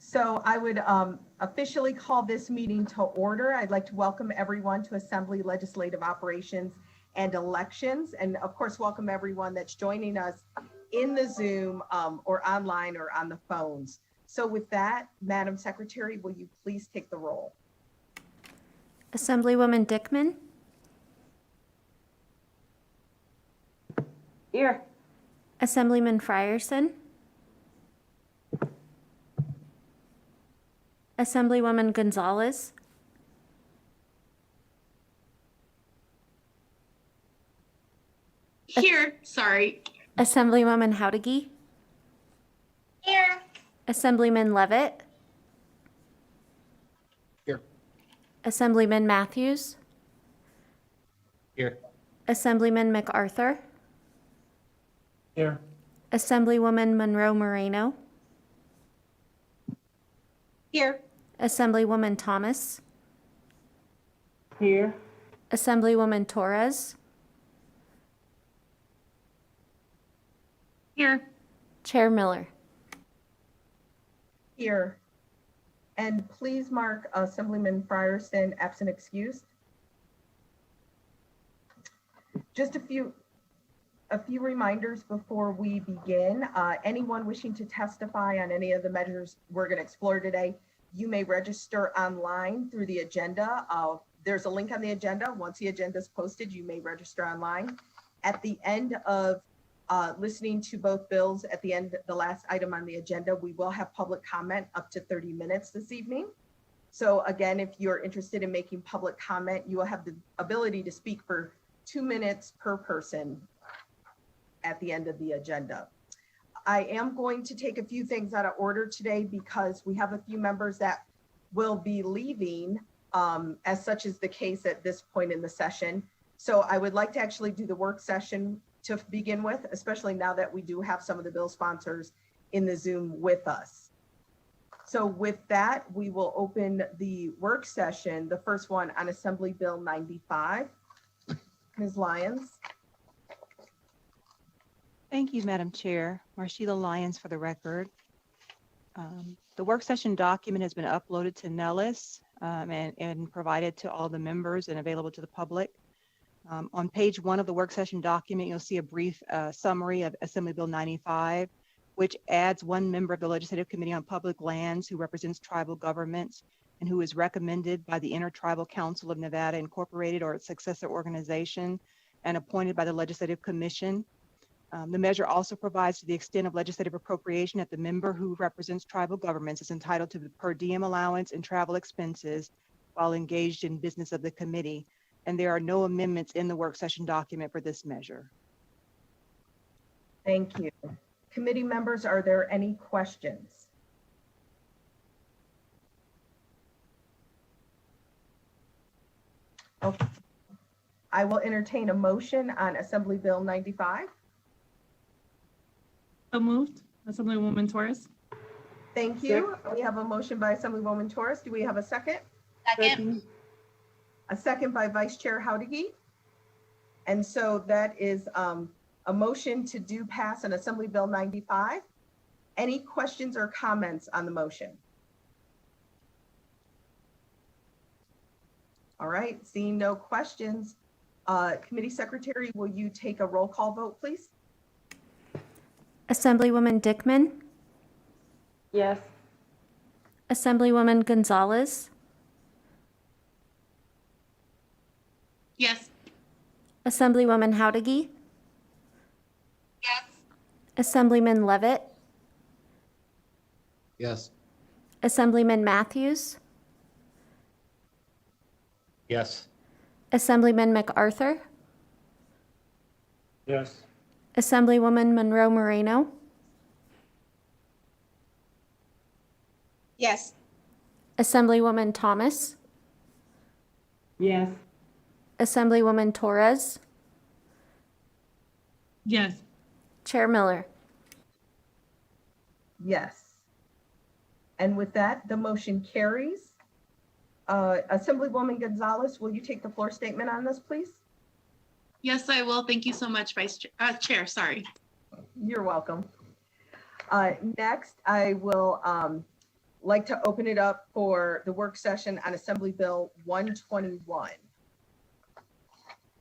So I would officially call this meeting to order. I'd like to welcome everyone to Assembly Legislative Operations and Elections. And of course, welcome everyone that's joining us in the Zoom or online or on the phones. So with that, Madam Secretary, will you please take the roll? Assemblywoman Dickman? Here. Assemblyman Frierson? Assemblywoman Gonzalez? Here, sorry. Assemblywoman Howdigi? Here. Assemblyman Levitt? Here. Assemblyman Matthews? Here. Assemblyman MacArthur? Here. Assemblywoman Monroe Moreno? Here. Assemblywoman Thomas? Here. Assemblywoman Torres? Here. Chair Miller? Here. And please mark Assemblyman Frierson absent excused. Just a few reminders before we begin. Anyone wishing to testify on any of the measures we're going to explore today, you may register online through the agenda. There's a link on the agenda. Once the agenda is posted, you may register online. At the end of listening to both bills, at the end, the last item on the agenda, we will have public comment up to 30 minutes this evening. So again, if you're interested in making public comment, you will have the ability to speak for 2 minutes per person at the end of the agenda. I am going to take a few things out of order today because we have a few members that will be leaving, as such is the case at this point in the session. So I would like to actually do the work session to begin with, especially now that we do have some of the bill sponsors in the Zoom with us. So with that, we will open the work session, the first one on Assembly Bill 95. Ms. Lyons. Thank you, Madam Chair. Marshila Lyons for the record. The work session document has been uploaded to Nellis and provided to all the members and available to the public. On page 1 of the work session document, you'll see a brief summary of Assembly Bill 95, which adds one member of the Legislative Committee on Public Lands who represents tribal governments and who is recommended by the Intertribal Council of Nevada Incorporated or its successor organization and appointed by the Legislative Commission. The measure also provides to the extent of legislative appropriation that the member who represents tribal governments is entitled to the per diem allowance and travel expenses while engaged in business of the committee. And there are no amendments in the work session document for this measure. Thank you. Committee members, are there any questions? Okay. I will entertain a motion on Assembly Bill 95. So moved. Assemblywoman Torres. Thank you. We have a motion by Assemblywoman Torres. Do we have a second? Second. A second by Vice Chair Howdigi. And so that is a motion to do pass on Assembly Bill 95. Any questions or comments on the motion? All right, seeing no questions. Committee Secretary, will you take a roll call vote, please? Assemblywoman Dickman? Yes. Assemblywoman Gonzalez? Yes. Assemblywoman Howdigi? Yes. Assemblyman Levitt? Yes. Assemblyman Matthews? Yes. Assemblyman MacArthur? Yes. Assemblywoman Monroe Moreno? Yes. Assemblywoman Thomas? Yes. Assemblywoman Torres? Yes. Chair Miller? Yes. And with that, the motion carries. Assemblywoman Gonzalez, will you take the floor statement on this, please? Yes, I will. Thank you so much, Chair. Sorry. You're welcome. Next, I will like to open it up for the work session on Assembly Bill 121.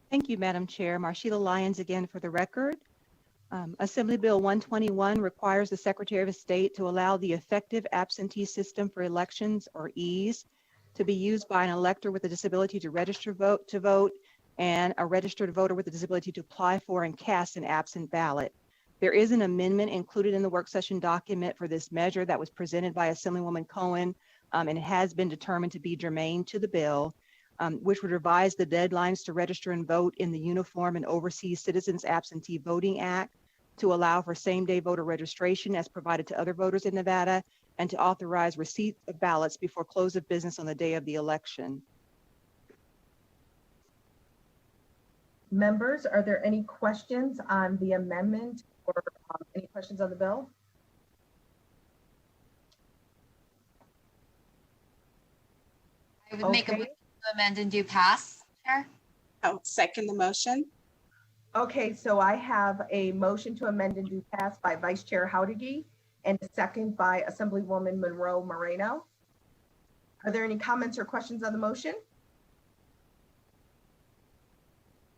Thank you, Madam Chair. Marshila Lyons again for the record. Assembly Bill 121 requires the Secretary of State to allow the effective absentee system for elections, or EAS, to be used by an elector with a disability to register to vote and a registered voter with a disability to apply for and cast an absent ballot. There is an amendment included in the work session document for this measure that was presented by Assemblywoman Cohen and has been determined to be germane to the bill, which would revise the deadlines to register and vote in the Uniform and Overseas Citizens Absentee Voting Act to allow for same-day voter registration as provided to other voters in Nevada, and to authorize receipt of ballots before close of business on the day of the election. Members, are there any questions on the amendment or any questions on the bill? I would make a Okay. motion to amend and do pass, Chair. I'll second the motion. Okay, so I have a motion to amend and do pass by Vice Chair Howdigy and a second by Assemblywoman Monroe Moreno. Are there any comments or questions on the motion?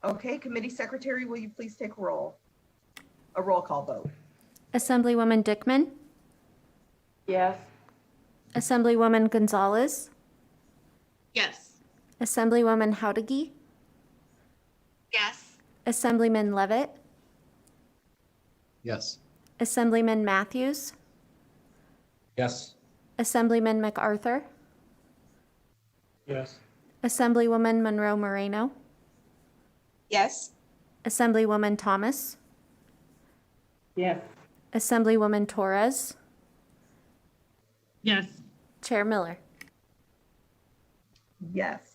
Okay, Committee Secretary, will you please take a roll call vote? Assemblywoman Dickman, Yes. Assemblywoman Gonzalez, Yes. Assemblywoman Howdigy, Yes. Assemblyman Levitt, Yes. Assemblyman Matthews, Yes. Assemblyman MacArthur, Yes. Assemblywoman Monroe Moreno, Yes. Assemblywoman Thomas, Yes. Assemblywoman Torres, Yes. Chair Miller. Yes.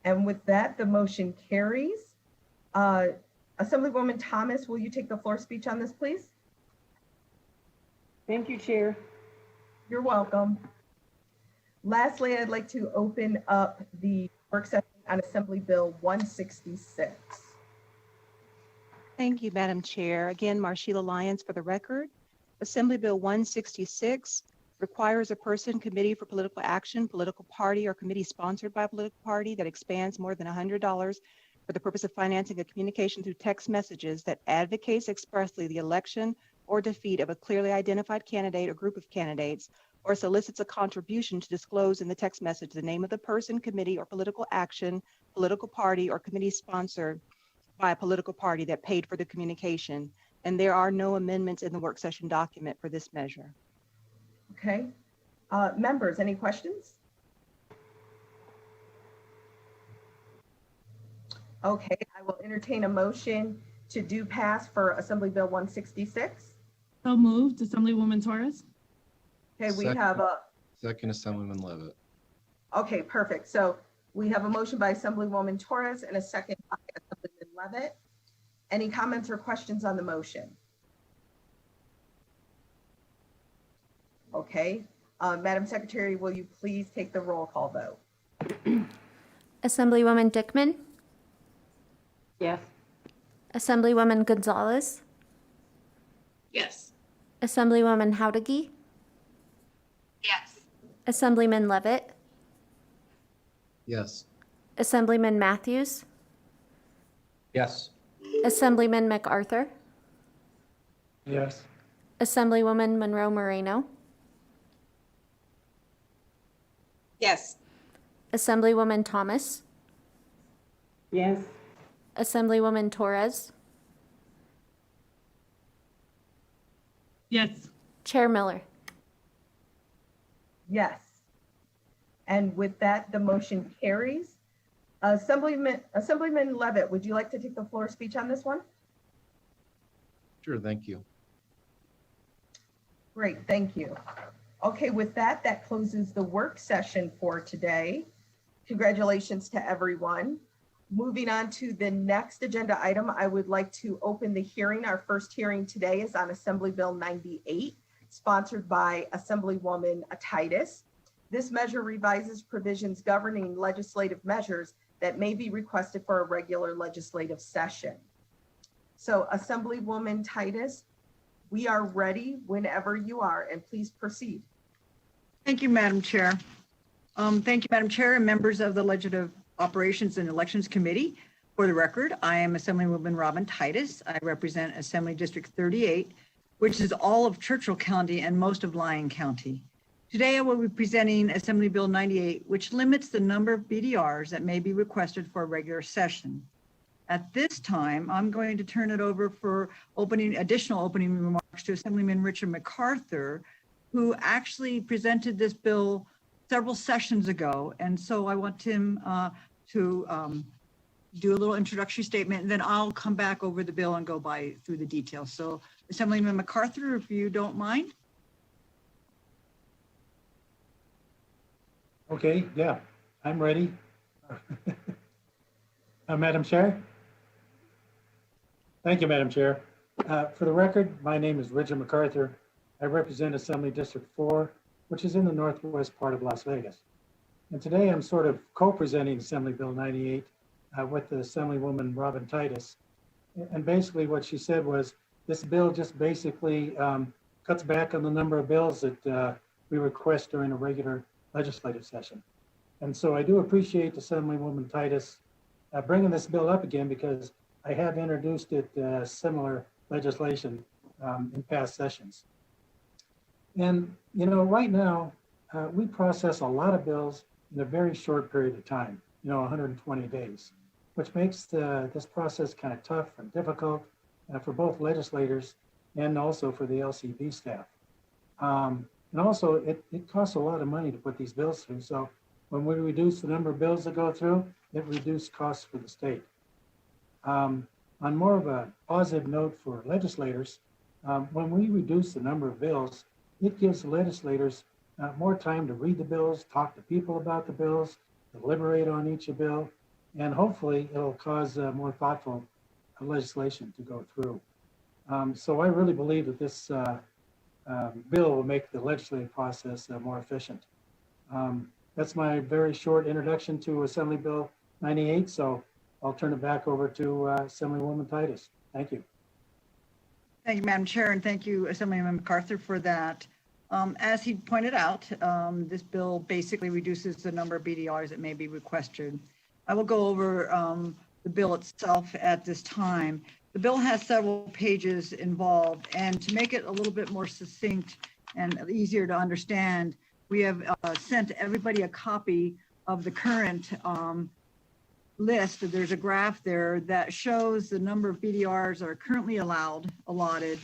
And with that, the motion carries. Assemblywoman Thomas, will you take the floor speech on this, please? Thank you, Chair. You're welcome. Lastly, I'd like to open up the work session on Assembly Bill 166. Thank you, Madam Chair. Again, Marshila Lyons for the record. Assembly Bill 166 requires a person, committee for political action, political party, or committee sponsored by a political party that expands more than $100 for the purpose of financing a communication through text messages that advocates expressly the election or defeat of a clearly identified candidate or group of candidates, or solicits a contribution to disclose in the text message the name of the person, committee, or political action, political party, or committee sponsored by a political party that paid for the communication. And there are no amendments in the work session document for this measure. Okay. Members, any questions? Okay, I will entertain a motion to do pass for Assembly Bill 166. So moved, Assemblywoman Torres. Okay, we Second. have a, Second, Assemblyman Levitt. okay, perfect. So we have a motion by Assemblywoman Torres and a second by Assemblyman Levitt. Any comments or questions on the motion? Okay, Madam Secretary, will you please take the roll call vote? Assemblywoman Dickman, Yes. Assemblywoman Gonzalez, Yes. Assemblywoman Howdigy, Yes. Assemblyman Levitt, Yes. Assemblyman Matthews, Yes. Assemblyman MacArthur, Yes. Assemblywoman Monroe Moreno, Yes. Assemblywoman Thomas, Yes. Assemblywoman Torres, Yes. Chair Miller. Yes. And with that, the motion carries. Assemblyman Levitt, would you like to take the floor speech on this one? Sure, thank you. Great, thank you. Okay, with that, that closes the work session for today. Congratulations to everyone. Moving on to the next agenda item, I would like to open the hearing. Our first hearing today is on Assembly Bill 98, sponsored by Assemblywoman Titus. This measure revises provisions governing legislative measures that may be requested for a regular legislative session. So Assemblywoman Titus, We are ready whenever you are, and please proceed. Thank you, Madam Chair. Thank you, Madam Chair, and members of the Legislative Operations and Elections Committee. For the record, I am Assemblywoman Robin Titus. I represent Assembly District 38, which is all of Churchill County and most of Lyon County. Today, I will be presenting Assembly Bill 98, which limits the number of BDRs that may be requested for a regular session. At this time, I'm going to turn it over for additional opening remarks to Assemblyman Richard MacArthur, who actually presented this bill several sessions ago. And so I want him to do a little introductory statement, and then I'll come back over the bill and go through the details. So Assemblyman MacArthur, if you don't mind. Okay, yeah, I'm ready. Madam Chair? Thank you, Madam Chair. For the record, my name is Richard MacArthur. I represent Assembly District 4, which is in the northwest part of Las Vegas. And today I'm sort of co-presenting Assembly Bill 98 with the Assemblywoman Robin Titus. And basically what she said was, this bill just basically cuts back on the number of bills that we request during a regular legislative session. And so I do appreciate Assemblywoman Titus bringing this bill up again, because I have introduced it similar legislation in past sessions. And, you know, right now, we process a lot of bills in a very short period of time, 120 days, which makes this process kind of tough and difficult for both legislators and also for the LCB staff. And also, it costs a lot of money to put these bills through. So when we reduce the number of bills that go through, it reduces costs for the state. On more of a positive note for legislators, when we reduce the number of bills, it gives the legislators more time to read the bills, talk to people about the bills, deliberate on each bill, and hopefully it'll cause more thoughtful legislation to go through. So I really believe that this bill will make the legislative process more efficient. That's my very short introduction to Assembly Bill 98. So I'll turn it back over to Assemblywoman Titus. Thank you. Thank you, Madam Chair, and thank you, Assemblyman MacArthur, for that. As he pointed out, this bill basically reduces the number of BDRs that may be requested. I will go over the bill itself at this time. The bill has several pages involved, and to make it a little bit more succinct and easier to understand, we have sent everybody a copy of the current list. There's a graph there that shows the number of BDRs that are currently allotted,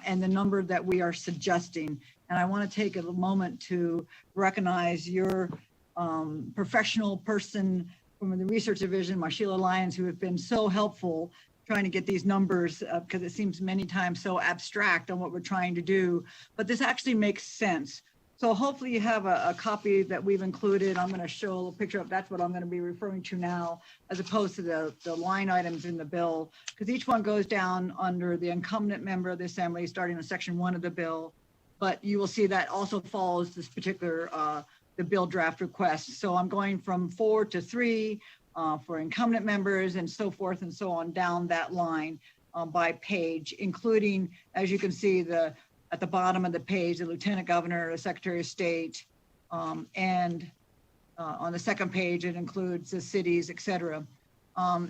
and the number that we are suggesting. And I want to take a moment to recognize your professional person from the research division, Marshila Lyons, who have been so helpful trying to get these numbers, because it seems many times so abstract on what we're trying to do, but this actually makes sense. So hopefully you have a copy that we've included. I'm going to show a little picture of, that's what I'm going to be referring to now, as opposed to the line items in the bill, because each one goes down under the incumbent member of the Assembly, starting in section 1 of the bill. But you will see that also follows this particular, the bill draft request. So I'm going from 4 to 3 for incumbent members and so forth and so on down that line by page, including, as you can see, at the bottom of the page, the Lieutenant Governor, the Secretary of State, and on the second page, it includes the cities, et cetera.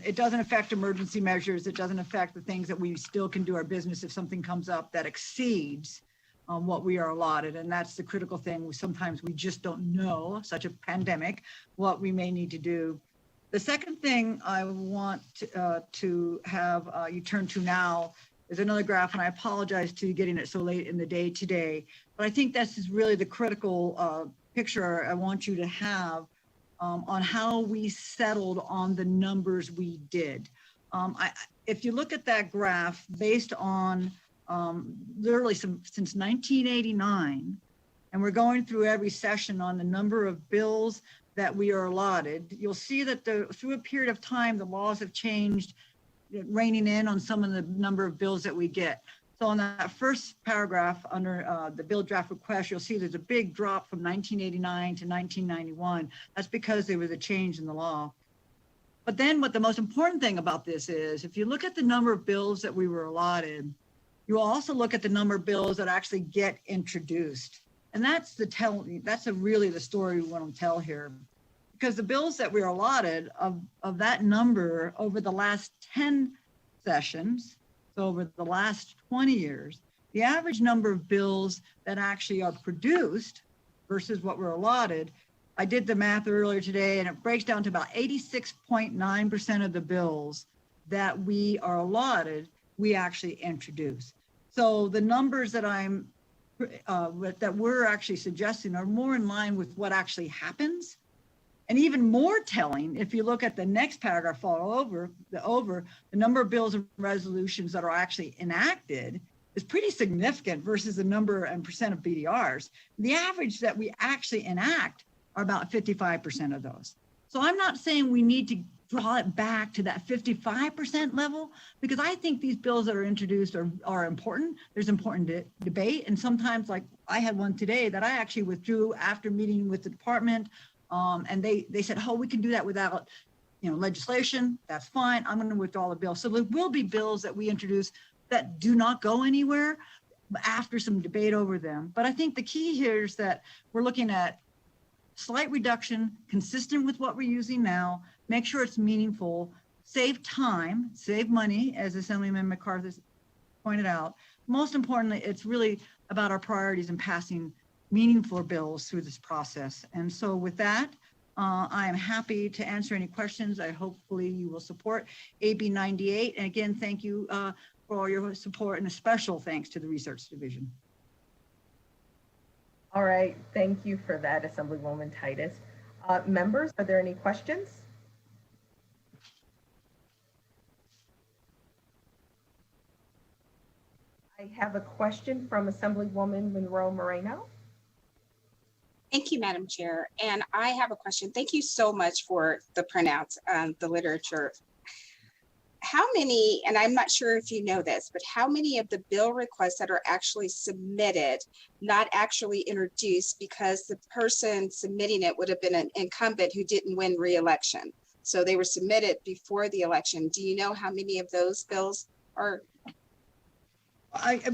It doesn't affect emergency measures. It doesn't affect the things that we still can do our business if something comes up that exceeds what we are allotted. And that's the critical thing. Sometimes we just don't know, such a pandemic, what we may need to do. The second thing I want to have you turn to now is another graph, and I apologize to you getting it so late in the day today, but I think this is really the critical picture I want you to have on how we settled on the numbers we did. If you look at that graph based on literally since 1989, and we're going through every session on the number of bills that we are allotted, you'll see that through a period of time, the laws have changed, reining in on some of the number of bills that we get. So on that first paragraph under the bill draft request, you'll see there's a big drop from 1989 to 1991. That's because there was a change in the law. But then what the most important thing about this is, if you look at the number of bills that we were allotted, You will also look at the number of bills that actually get introduced. And that's really the story we want to tell here. Because the bills that we are allotted of that number over the last 10 sessions, so over the last 20 years, the average number of bills that actually are produced versus what we're allotted, I did the math earlier today, and it breaks down to about 86.9% of the bills that we are allotted, we actually introduce. So the numbers that that we're actually suggesting are more in line with what actually happens. And even more telling, if you look at the next paragraph over, the number of bills and resolutions that are actually enacted is pretty significant versus the number and percent of BDRs. The average that we actually enact are about 55% of those. So I'm not saying we need to draw it back to that 55% level, because I think these bills that are introduced are important. There's important debate. And sometimes, like I had one today that I actually withdrew after meeting with the department. And they said, oh, we can do that without, legislation. That's fine. I'm going to withdraw the bill. So there will be bills that we introduce that do not go anywhere after some debate over them. But I think the key here is that we're looking at slight reduction, consistent with what we're using now, make sure it's meaningful, save time, save money, as Assemblyman McCarthy pointed out. Most importantly, it's really about our priorities and passing meaningful bills through this process. And so with that, I am happy to answer any questions. Hopefully you will support AB 98. And again, thank you for all your support, and a special thanks to the Research Division. All right, thank you for that, Assemblywoman Titus. Members, are there any questions? I have a question from Assemblywoman Monroe Moreno. Thank you, Madam Chair. And I have a question. Thank you so much for the printouts, the literature. How many, and I'm not sure if you know this, but how many of the bill requests that are actually submitted, not actually introduced because the person submitting it would have been an incumbent who didn't win re-election? So they were submitted before the election. Do you know how many of those bills are?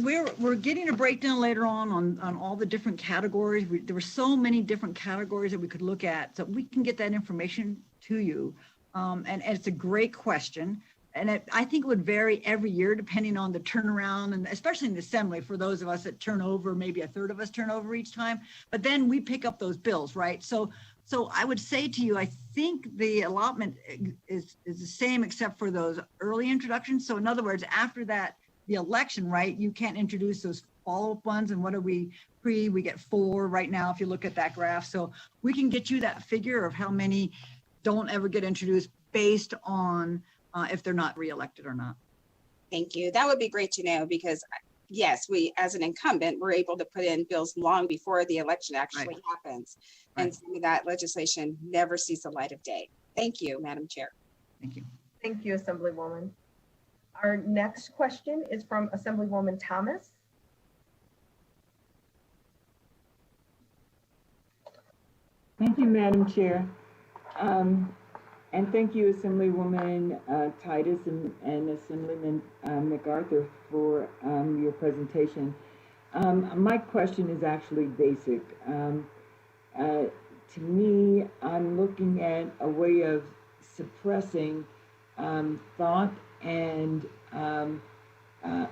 We're getting a breakdown later on all the different categories. There were so many different categories that we could look at, so we can get that information to you. And it's a great question. And I think it would vary every year depending on the turnaround, and especially in the assembly for those of us that turn over, maybe a third of us turn over each time, but then we pick up those bills, right? So I would say to you, I think the allotment is the same except for those early introductions. So in other words, after that, the election, right, you can't introduce those follow-up ones. And what are we get 4 right now if you look at that graph. So we can get you that figure of how many don't ever get introduced based on if they're not reelected or not. Thank you. That would be great to know, because yes, we as an incumbent, we're able to put in bills long before the election actually happens. Right. And some of that legislation never sees the light of day. Thank you, Madam Chair. Thank you. Thank you, Assemblywoman. Our next question is from Assemblywoman Thomas. Thank you, Madam Chair. And thank you, Assemblywoman Titus and Assemblyman MacArthur for your presentation. My question is actually basic. To me, I'm looking at a way of suppressing thought and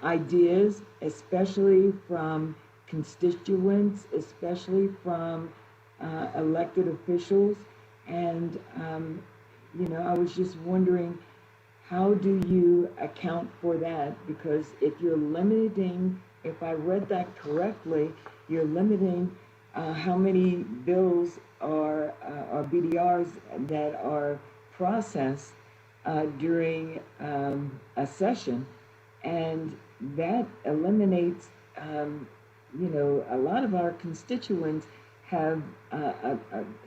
ideas, especially from constituents, especially from elected officials. And I was just wondering, how do you account for that? Because if you're limiting, if I read that correctly, you're limiting how many bills or BDRs that are processed during a session, and that eliminates, a lot of our constituents have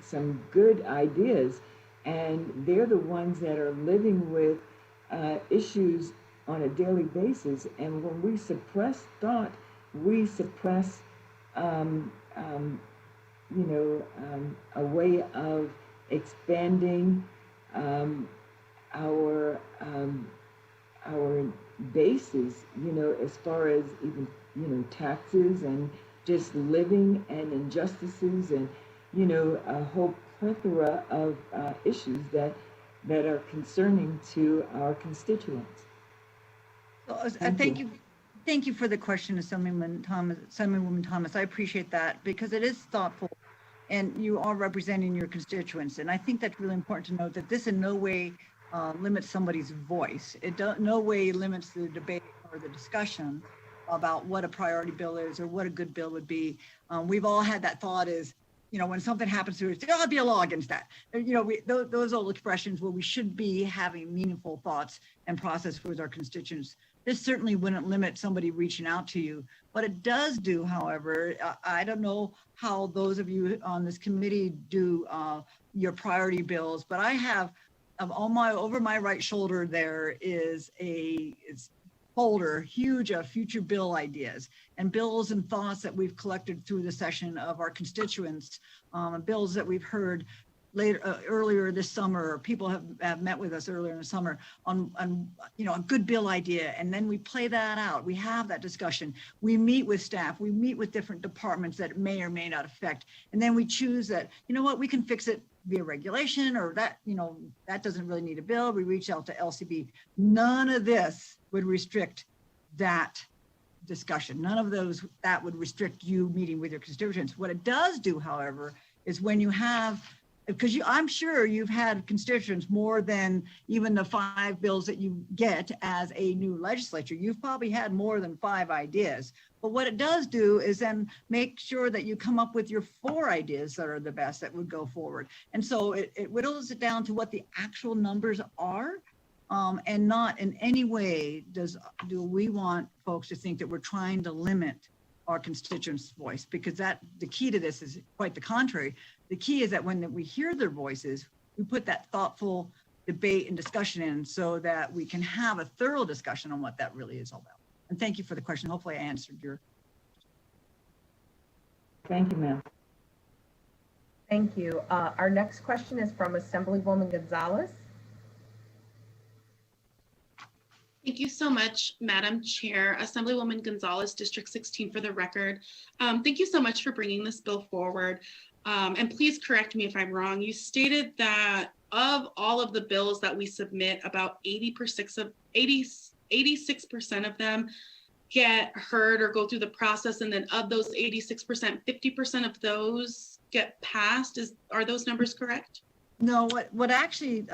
some good ideas, and they're the ones that are living with issues on a daily basis. And when we suppress thought, we suppress, a way of expanding our basis, as far as even, taxes and just living and injustices and, a whole plethora of issues that are concerning to our constituents. So, Thank you. Thank you for the question, Assemblywoman Thomas. I appreciate that because it is thoughtful and you are representing your constituents. And I think that's really important to note that this in no way limits somebody's voice. It no way limits the debate or the discussion about what a priority bill is or what a good bill would be. We've all had that thought is, when something happens to us, there'll be a law against that. Those old expressions where we should be having meaningful thoughts and process with our constituents. This certainly wouldn't limit somebody reaching out to you. What it does do, however, I don't know how those of you on this committee do your priority bills, but I have over my right shoulder there is a folder, huge of future bill ideas and bills and thoughts that we've collected through the session of our constituents, bills that we've heard earlier this summer, or people have met with us earlier in the summer on a good bill idea. And then we play that out. We have that discussion. We meet with staff. We meet with different departments that may or may not affect. And then we choose that, we can fix it via regulation, or that, that doesn't really need a bill. We reach out to LCB. None of this would restrict that discussion. None of those that would restrict you meeting with your constituents. What it does do, however, is when you have, because I'm sure you've had constituents more than even the 5 bills that you get as a new legislature. You've probably had more than 5 ideas. But what it does do is then make sure that you come up with your 4 ideas that are the best that would go forward. And so it whittles it down to what the actual numbers are. And not in any way do we want folks to think that we're trying to limit our constituents' voice, because the key to this is quite the contrary. The key is that when we hear their voices, we put that thoughtful debate and discussion in so that we can have a thorough discussion on what that really is all about. And thank you for the question. Hopefully I answered your. Thank you, ma'am. Thank you. Our next question is from Assemblywoman Gonzalez. Thank you so much, Madam Chair. Assemblywoman Gonzalez, District 16 for the record. Thank you so much for bringing this bill forward. And please correct me if I'm wrong. You stated that of all of the bills that we submit, about 86% of them get heard or go through the process. And then of those 86%, 50% of those get passed. Are those numbers correct? No, what actually,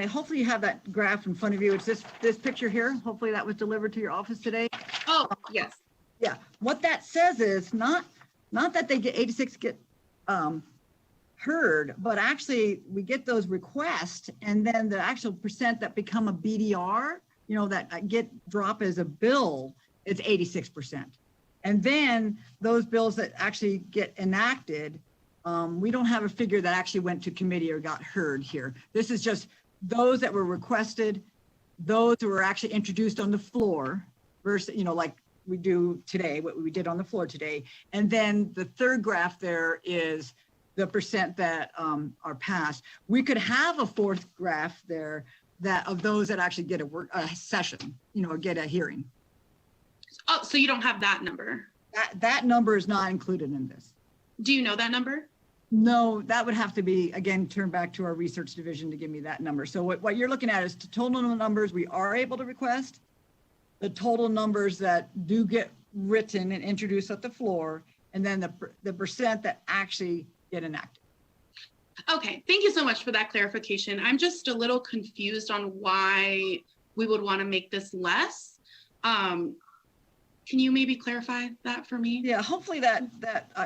hopefully you have that graph in front of you. It's this picture here. Hopefully that was delivered to your office today. Oh, yes. Yeah, what that says is not that they get 86 get heard, but actually we get those requests, and then the actual percent that become a BDR, that get drop as a bill, it's 86%. And then those bills that actually get enacted, we don't have a figure that actually went to committee or got heard here. This is just those that were requested, those who were actually introduced on the floor versus, like we do today, what we did on the floor today. And then the third graph there is the percent that are passed. We could have a fourth graph there that of those that actually get a session, get a hearing. Oh, so you don't have that number? That number is not included in this. Do you know that number? No, that would have to be, again, turn back to our research division to give me that number. So what you're looking at is the total numbers we are able to request, the total numbers that do get written and introduced at the floor, and then the percent that actually get enacted. Okay, thank you so much for that clarification. I'm just a little confused on why we would want to make this less. Can you maybe clarify that for me? Yeah, hopefully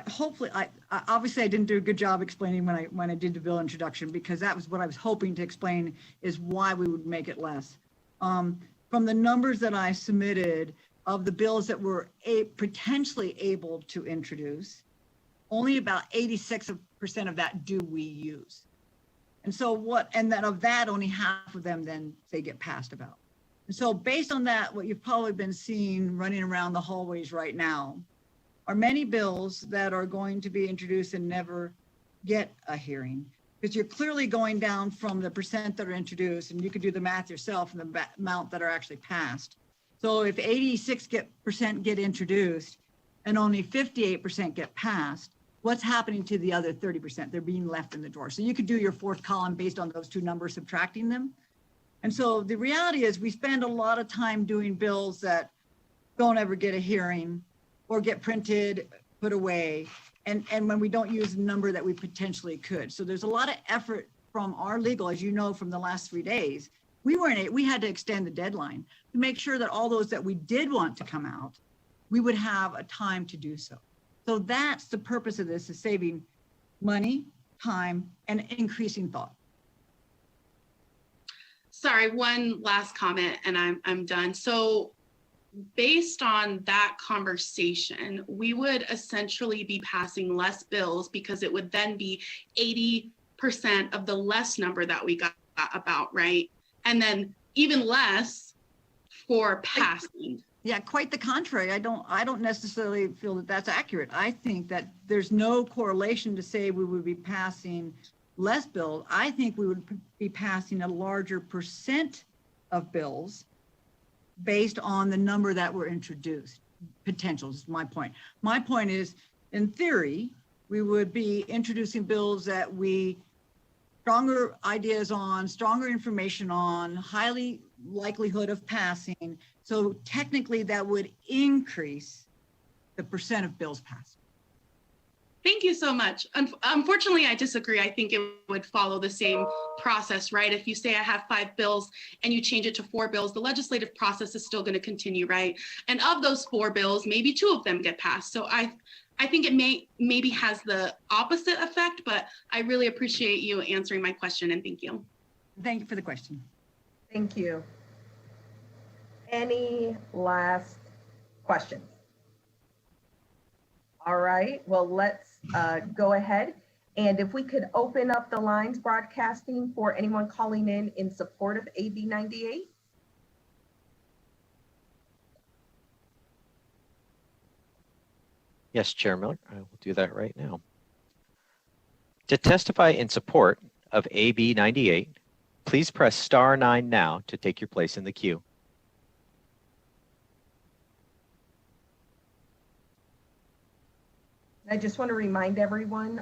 hopefully obviously I didn't do a good job explaining when I did the bill introduction, because that was what I was hoping to explain is why we would make it less. From the numbers that I submitted of the bills that we're potentially able to introduce, only about 86% of that do we use. And so and then of that, only half of them then they get passed about. And so based on that, what you've probably been seeing running around the hallways right now are many bills that are going to be introduced and never get a hearing, because you're clearly going down from the percent that are introduced, and you could do the math yourself and the amount that are actually passed. So if 86% get introduced and only 58% get passed, what's happening to the other 30%? They're being left in the drawer. So you could do your fourth column based on those two numbers, subtracting them. And so the reality is we spend a lot of time doing bills that don't ever get a hearing or get printed, put away, and when we don't use a number that we potentially could. So there's a lot of effort from our legal, as you know, from the last 3 days. We had to extend the deadline to make sure that all those that we did want to come out, we would have a time to do so. So that's the purpose of this, is saving money, time, and increasing thought. Sorry, one last comment and I'm done. So based on that conversation, we would essentially be passing less bills because it would then be 80% of the less number that we got about, right? And then even less for passing. Yeah, quite the contrary. I don't necessarily feel that that's accurate. I think that there's no correlation to say we would be passing less bills. I think we would be passing a larger percent of bills based on the number that were introduced. Potential is my point. My point is, in theory, we would be introducing bills that we stronger ideas on, stronger information on, highly likelihood of passing. So technically that would increase the percent of bills passed. Thank you so much. Unfortunately, I disagree. I think it would follow the same process, right? If you say I have 5 bills and you change it to 4 bills, the legislative process is still going to continue, right? And of those 4 bills, maybe 2 of them get passed. So I think it maybe has the opposite effect, but I really appreciate you answering my question, and thank you. Thank you for the question. Thank you. Any last questions? All right, well, let's go ahead. And if we could open up the lines broadcasting for anyone calling in support of AB 98. Yes, Chair Miller, I will do that right now. To testify in support of AB 98, please press *9 now to take your place in the queue. I just want to remind everyone,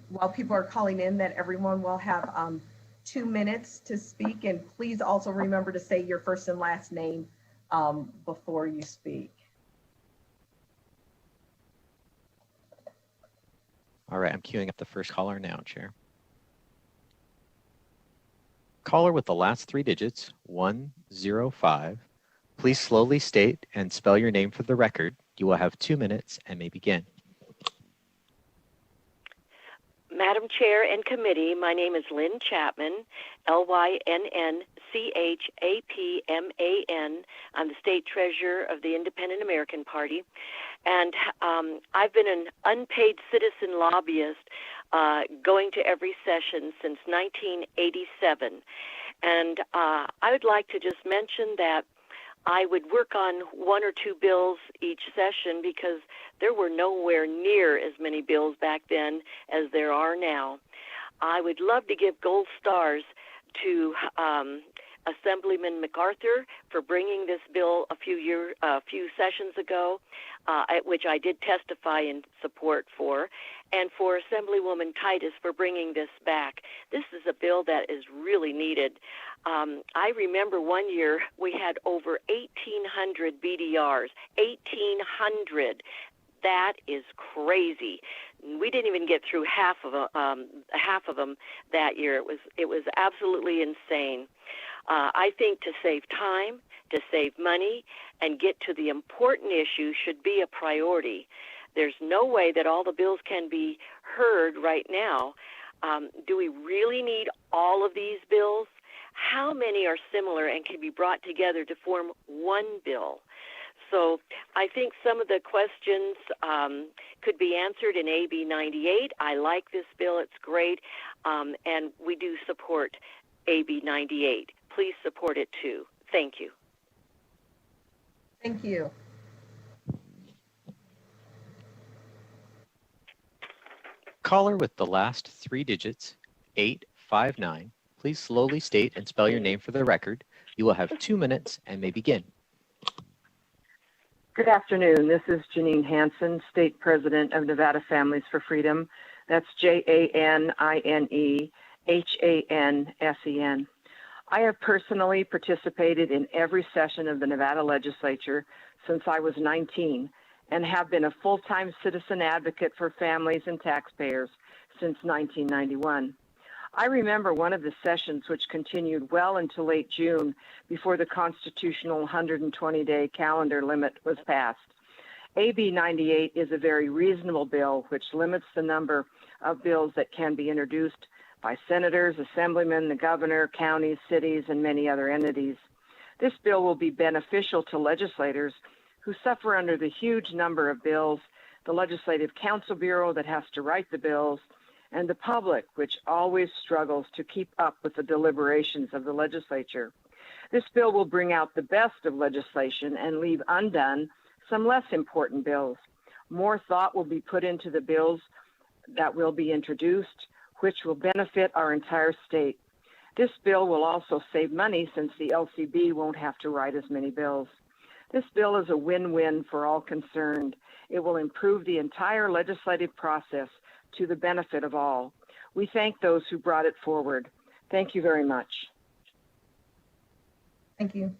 while people are calling in, that everyone will have 2 minutes to speak, and please also remember to say your first and last name before you speak. All right, I'm queuing up the first caller now, Chair. Caller with the last 3 digits, 105. Please slowly state and spell your name for the record. You will have 2 minutes and may begin. Madam Chair and Committee, my name is Lynn Chapman, Lynnchapman. I'm the State Treasurer of the Independent American Party, and I've been an unpaid citizen lobbyist going to every session since 1987. And I would like to just mention that I would work on 1 or 2 bills each session because there were nowhere near as many bills back then as there are now. I would love to give gold stars to Assemblyman MacArthur for bringing this bill a few sessions ago, which I did testify in support for, and for Assemblywoman Titus for bringing this back. This is a bill that is really needed. I remember one year we had over 1,800 BDRs, 1,800. That is crazy. We didn't even get through half of them that year. It was absolutely insane. I think to save time, to save money, and get to the important issue should be a priority. There's no way that all the bills can be heard right now. Do we really need all of these bills? How many are similar and can be brought together to form one bill? So I think some of the questions could be answered in AB 98. I like this bill. It's great. And we do support AB 98. Please support it too. Thank you. Thank you. Caller with the last 3 digits, 859. Please slowly state and spell your name for the record. You will have 2 minutes and may begin. Good afternoon. This is Janine Hansen, State President of Nevada Families for Freedom. That's JANINEHANSEN. I have personally participated in every session of the Nevada Legislature since I was 19 and have been a full-time citizen advocate for families and taxpayers since 1991. I remember one of the sessions which continued well into late June before the constitutional 120-day calendar limit was passed. AB 98 is a very reasonable bill which limits the number of bills that can be introduced by senators, assemblymen, the governor, counties, cities, and many other entities. This bill will be beneficial to legislators who suffer under the huge number of bills, the Legislative Counsel Bureau that has to write the bills, and the public, which always struggles to keep up with the deliberations of the legislature. This bill will bring out the best of legislation and leave undone some less important bills. More thought will be put into the bills that will be introduced, which will benefit our entire state. This bill will also save money since the LCB won't have to write as many bills. This bill is a win-win for all concerned. It will improve the entire legislative process to the benefit of all. We thank those who brought it forward. Thank you very much. Thank you.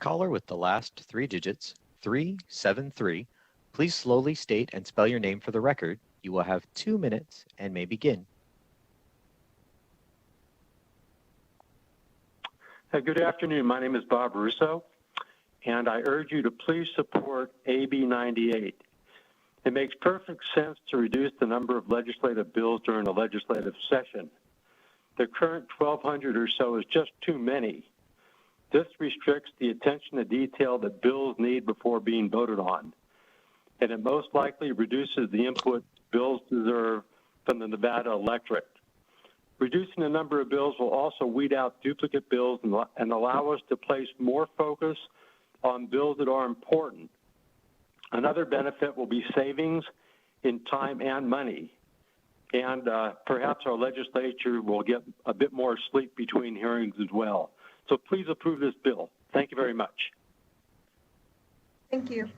Caller with the last three digits, 373. Please slowly state and spell your name for the record. You will have 2 minutes and may begin. Good afternoon. My name is Bob Russo, and I urge you to please support AB 98. It makes perfect sense to reduce the number of legislative bills during a legislative session. The current 1,200 or so is just too many. This restricts the attention to detail that bills need before being voted on, and it most likely reduces the input bills deserve from the Nevada electorate. Reducing the number of bills will also weed out duplicate bills and allow us to place more focus on bills that are important. Another benefit will be savings in time and money, and perhaps our legislature will get a bit more sleep between hearings as well. So please approve this bill. Thank you very much. Thank you.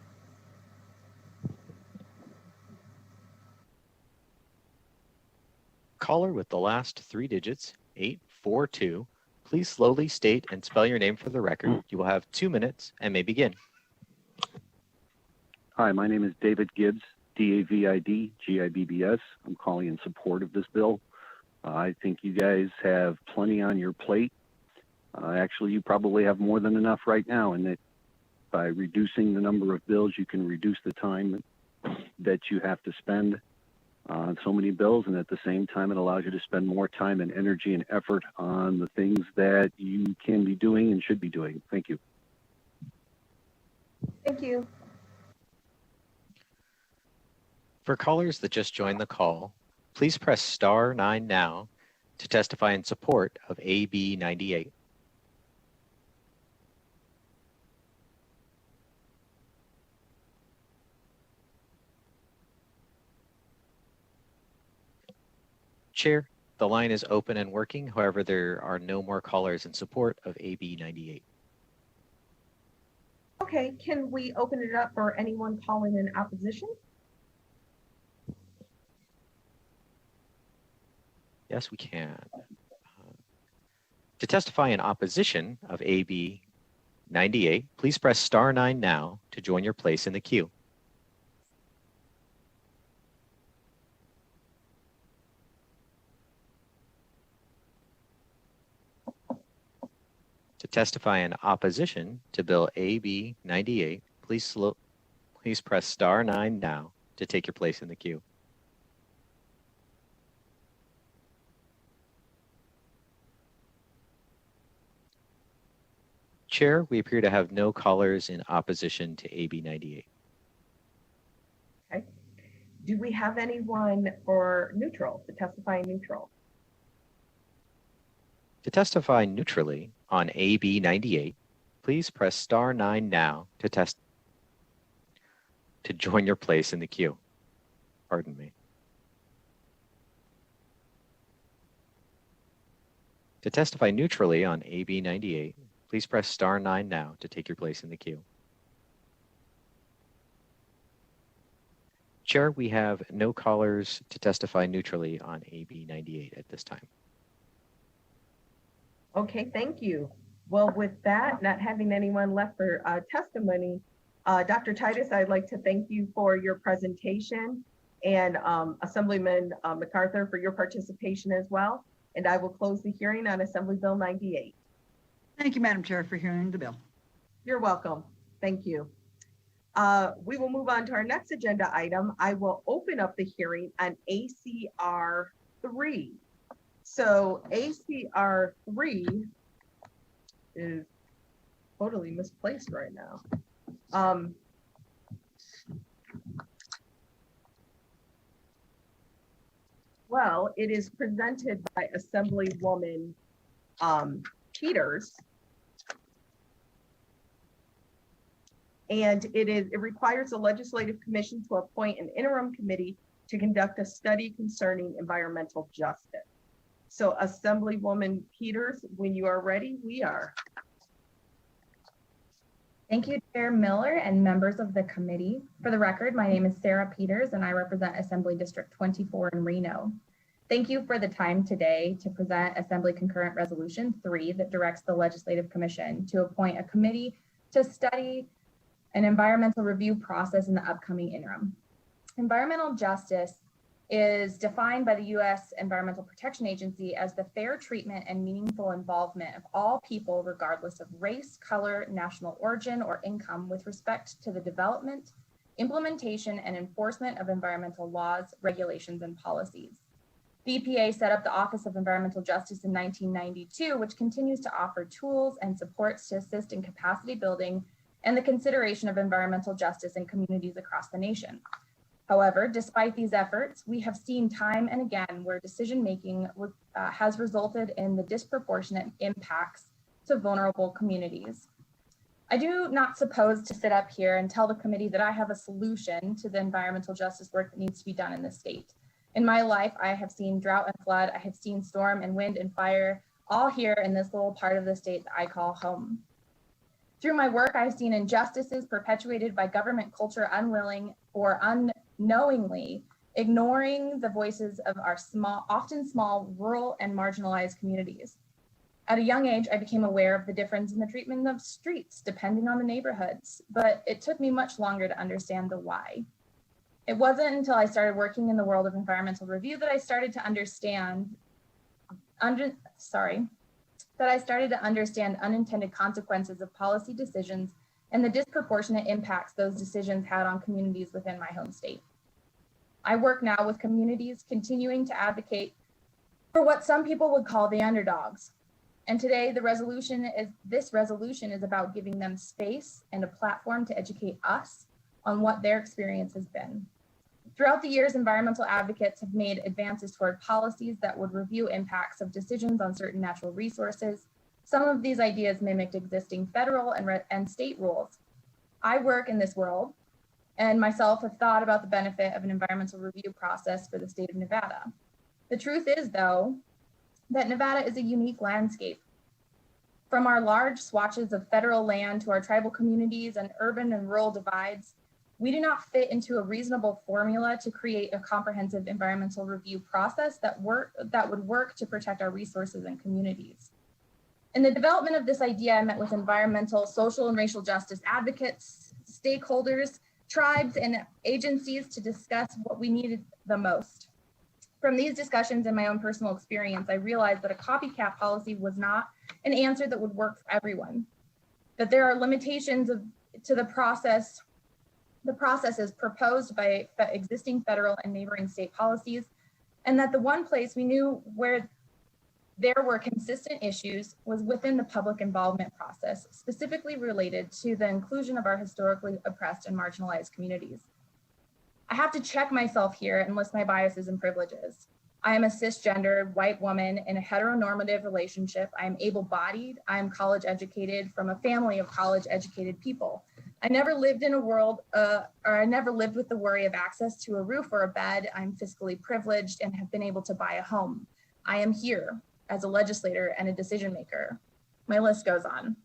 Caller with the last three digits, 842. Please slowly state and spell your name for the record. You will have 2 minutes and may begin. Hi, my name is David Gibbs, D-A-V-I-D, G-I-B-B-S. I'm calling in support of this bill. I think you guys have plenty on your plate. Actually, you probably have more than enough right now, and that by reducing the number of bills, you can reduce the time that you have to spend on so many bills, and at the same time, it allows you to spend more time and energy and effort on the things that you can be doing and should be doing. Thank you. Thank you. For callers that just joined the call, please press star 9 now to testify in support of AB 98. Chair, the line is open and working. However, there are no more callers in support of AB 98. Okay, can we open it up for anyone calling in opposition? Yes, we can. To testify in opposition of AB 98, please press star 9 now to join your place in the queue. To testify in opposition to Bill AB 98, please press star 9 now to take your place in the queue. Chair, we appear to have no callers in opposition to AB 98. Okay. Do we have anyone for neutral, to testify neutral? To testify neutrally on AB 98, please press star 9 now to join your place in the queue. Pardon me. To testify neutrally on AB 98, please press star 9 now to take your place in the queue. Chair, we have no callers to testify neutrally on AB 98 at this time. Okay, thank you. Well, with that, not having anyone left for testimony, Dr. Titus, I'd like to thank you for your presentation, and Assemblyman MacArthur for your participation as well. And I will close the hearing on Assembly Bill 98. Thank you, Madam Chair, for hearing the bill. You're welcome. Thank you. We will move on to our next agenda item. I will open up the hearing on ACR 3. So ACR 3 is totally misplaced right now. Well, it is presented by Assemblywoman Peters. And it requires the Legislative Commission to appoint an interim committee to conduct a study concerning environmental justice. So Assemblywoman Peters, when you are ready, we are. Thank you, Chair Miller and members of the committee. For the record, my name is Sarah Peters and I represent Assembly District 24 in Reno. Thank you for the time today to present Assembly Concurrent Resolution 3 that directs the Legislative Commission to appoint a committee to study an environmental review process in the upcoming interim. Environmental justice is defined by the U.S. Environmental Protection Agency as the fair treatment and meaningful involvement of all people, regardless of race, color, national origin, or income, with respect to the development, implementation, and enforcement of environmental laws, regulations, and policies. The EPA set up the Office of Environmental Justice in 1992, which continues to offer tools and supports to assist in capacity building and the consideration of environmental justice in communities across the nation. However, despite these efforts, we have seen time and again where decision-making has resulted in the disproportionate impacts to vulnerable communities. I do not suppose to sit up here and tell the committee that I have a solution to the environmental justice work that needs to be done in this state. In my life, I have seen drought and flood, I have seen storm and wind and fire, all here in this little part of the state that I call home. Through my work, I've seen injustices perpetuated by government culture unwilling or unknowingly ignoring the voices of our often small, rural and marginalized communities. At a young age, I became aware of the difference in the treatment of streets depending on the neighborhoods, but it took me much longer to understand the why. It wasn't until I started working in the world of environmental review that I started to understand unintended consequences of policy decisions and the disproportionate impacts those decisions had on communities within my home state. I work now with communities continuing to advocate for what some people would call the underdogs. And today this resolution is about giving them space and a platform to educate us on what their experience has been. Throughout the years, environmental advocates have made advances toward policies that would review impacts of decisions on certain natural resources. Some of these ideas mimicked existing federal and state rules. I work in this world and myself have thought about the benefit of an environmental review process for the state of Nevada. The truth is, though, that Nevada is a unique landscape. From our large swatches of federal land to our tribal communities and urban and rural divides, we do not fit into a reasonable formula to create a comprehensive environmental review process that would work to protect our resources and communities. In the development of this idea, I met with environmental, social, and racial justice advocates, stakeholders, tribes, and agencies to discuss what we needed the most. From these discussions and my own personal experience, I realized that a copycat policy was not an answer that would work for everyone, that there are limitations to the processes proposed by existing federal and neighboring state policies, and that the one place we knew where there were consistent issues was within the public involvement process, specifically related to the inclusion of our historically oppressed and marginalized communities. I have to check myself here and list my biases and privileges. I am a cisgendered white woman in a heteronormative relationship. I am able-bodied. I am college educated from a family of college educated people. I never lived in a world, I never lived with the worry of access to a roof or a bed. I'm fiscally privileged and have been able to buy a home. I am here, as a legislator and a decision maker. My list goes on.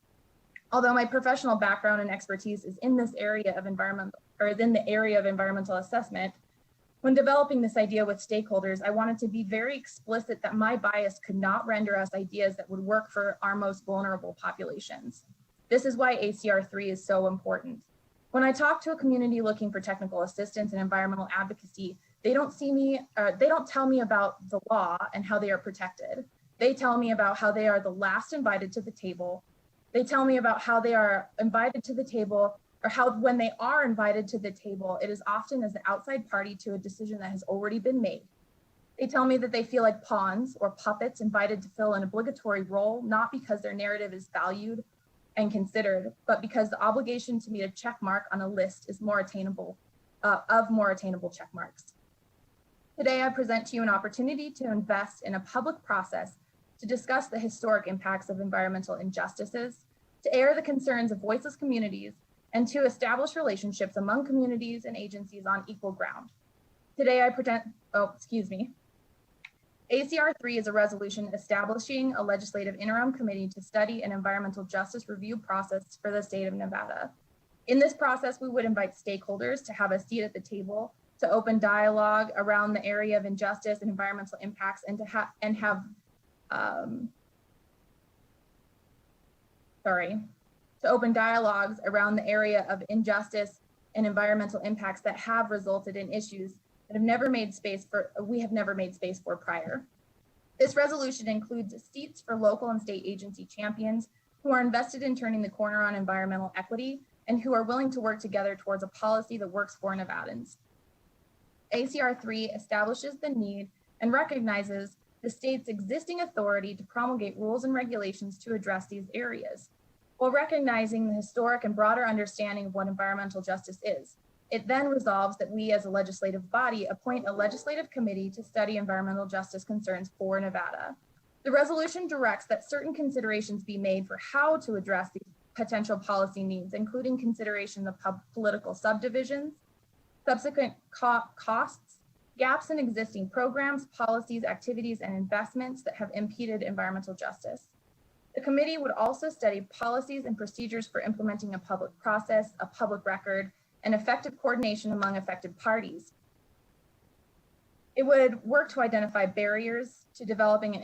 Although my professional background and expertise is in this area of environmental assessment, when developing this idea with stakeholders, I wanted to be very explicit that my bias could not render us ideas that would work for our most vulnerable populations. This is why ACR 3 is so important. When I talk to a community looking for technical assistance and environmental advocacy, they don't tell me about the law and how they are protected. They tell me about how they are the last invited to the table. They tell me about how they are invited to the table, or how when they are invited to the table, it is often as an outside party to a decision that has already been made. They tell me that they feel like pawns or puppets invited to fill an obligatory role, not because their narrative is valued and considered, but because the obligation to meet a check mark on a list is more attainable check marks. Today, I present to you an opportunity to invest in a public process to discuss the historic impacts of environmental injustices, to air the concerns of voiceless communities, and to establish relationships among communities and agencies on equal ground. Today, I present, ACR 3 is a resolution establishing a legislative interim committee to study an environmental justice review process for the state of Nevada. In this process, we would invite stakeholders to have a seat at the table, to open dialogue around the area of injustice and environmental impacts, and to open dialogues around the area of injustice and environmental impacts that have resulted in issues that we have never made space for prior. This resolution includes seats for local and state agency champions who are invested in turning the corner on environmental equity and who are willing to work together towards a policy that works for Nevadans. ACR 3 establishes the need and recognizes the state's existing authority to promulgate rules and regulations to address these areas, while recognizing the historic and broader understanding of what environmental justice is. It then resolves that we as a legislative body appoint a legislative committee to study environmental justice concerns for Nevada. The resolution directs that certain considerations be made for how to address these potential policy needs, including consideration of political subdivisions, subsequent costs, gaps in existing programs, policies, activities, and investments that have impeded environmental justice. The committee would also study policies and procedures for implementing a public process, a public record, and effective coordination among affected parties. It would work to identify barriers to developing an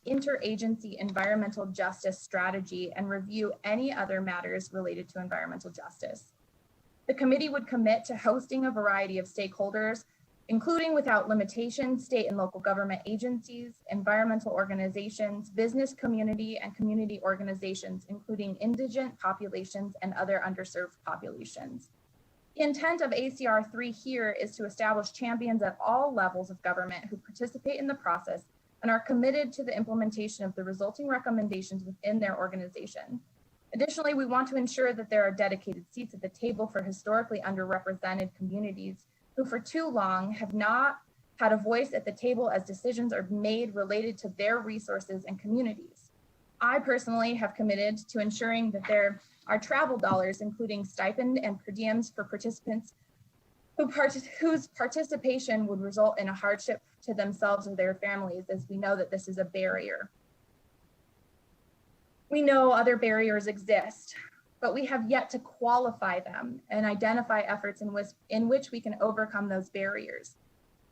interagency environmental justice strategy and review any other matters related to environmental justice. The committee would commit to hosting a variety of stakeholders, including without limitation, state and local government agencies, environmental organizations, business community, and community organizations, including indigent populations and other underserved populations. The intent of ACR 3 here is to establish champions at all levels of government who participate in the process and are committed to the implementation of the resulting recommendations within their organization. Additionally, we want to ensure that there are dedicated seats at the table for historically underrepresented communities who for too long have not had a voice at the table as decisions are made related to their resources and communities. I personally have committed to ensuring that there are travel dollars, including stipend and per diems for participants whose participation would result in a hardship to themselves or their families, as we know that this is a barrier. We know other barriers exist, but we have yet to qualify them and identify efforts in which we can overcome those barriers.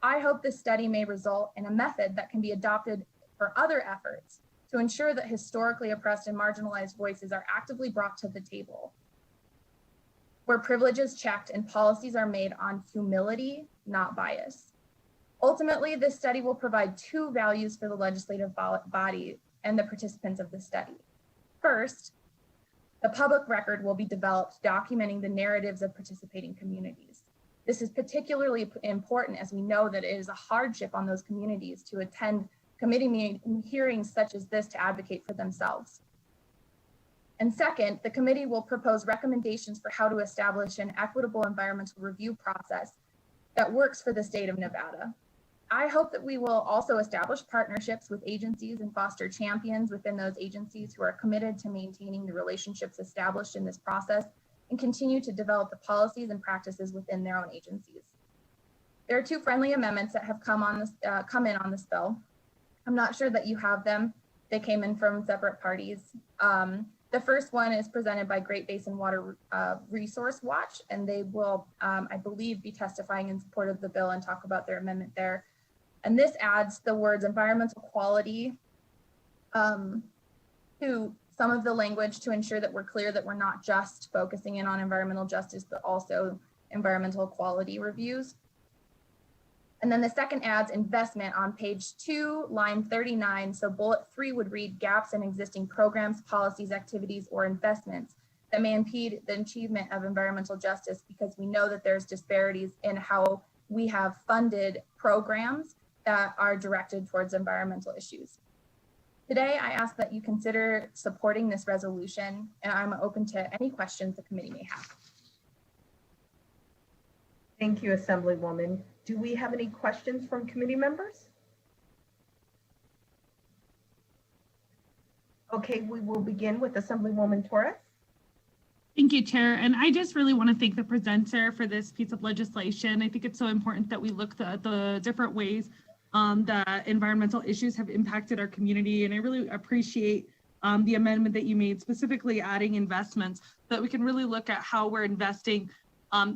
I hope this study may result in a method that can be adopted for other efforts to ensure that historically oppressed and marginalized voices are actively brought to the table, where privilege is checked and policies are made on humility, not bias. Ultimately, this study will provide two values for the legislative body and the participants of the study. First, the public record will be developed documenting the narratives of participating communities. This is particularly important as we know that it is a hardship on those communities to attend committee hearings such as this to advocate for themselves. And second, the committee will propose recommendations for how to establish an equitable environmental review process that works for the state of Nevada. I hope that we will also establish partnerships with agencies and foster champions within those agencies who are committed to maintaining the relationships established in this process and continue to develop the policies and practices within their own agencies. There are two friendly amendments that have come in on this bill. I'm not sure that you have them. They came in from separate parties. The first one is presented by Great Basin Water Resource Watch, and they will, I believe, be testifying in support of the bill and talk about their amendment there. And this adds the words environmental quality to some of the language to ensure that we're clear that we're not just focusing in on environmental justice, but also environmental quality reviews. And then the second adds investment on page 2, line 39. So bullet 3 would read gaps in existing programs, policies, activities, or investments that may impede the achievement of environmental justice, because we know that there's disparities in how we have funded programs that are directed towards environmental issues. Today, I ask that you consider supporting this resolution, and I'm open to any questions the committee may have. Thank you, Assemblywoman. Do we have any questions from committee members? Okay, we will begin with Assemblywoman Torres. Thank you, Chair. And I just really want to thank the presenter for this piece of legislation. I think it's so important that we look at the different ways that environmental issues have impacted our community. And I really appreciate the amendment that you made, specifically adding investments, so that we can really look at how we're investing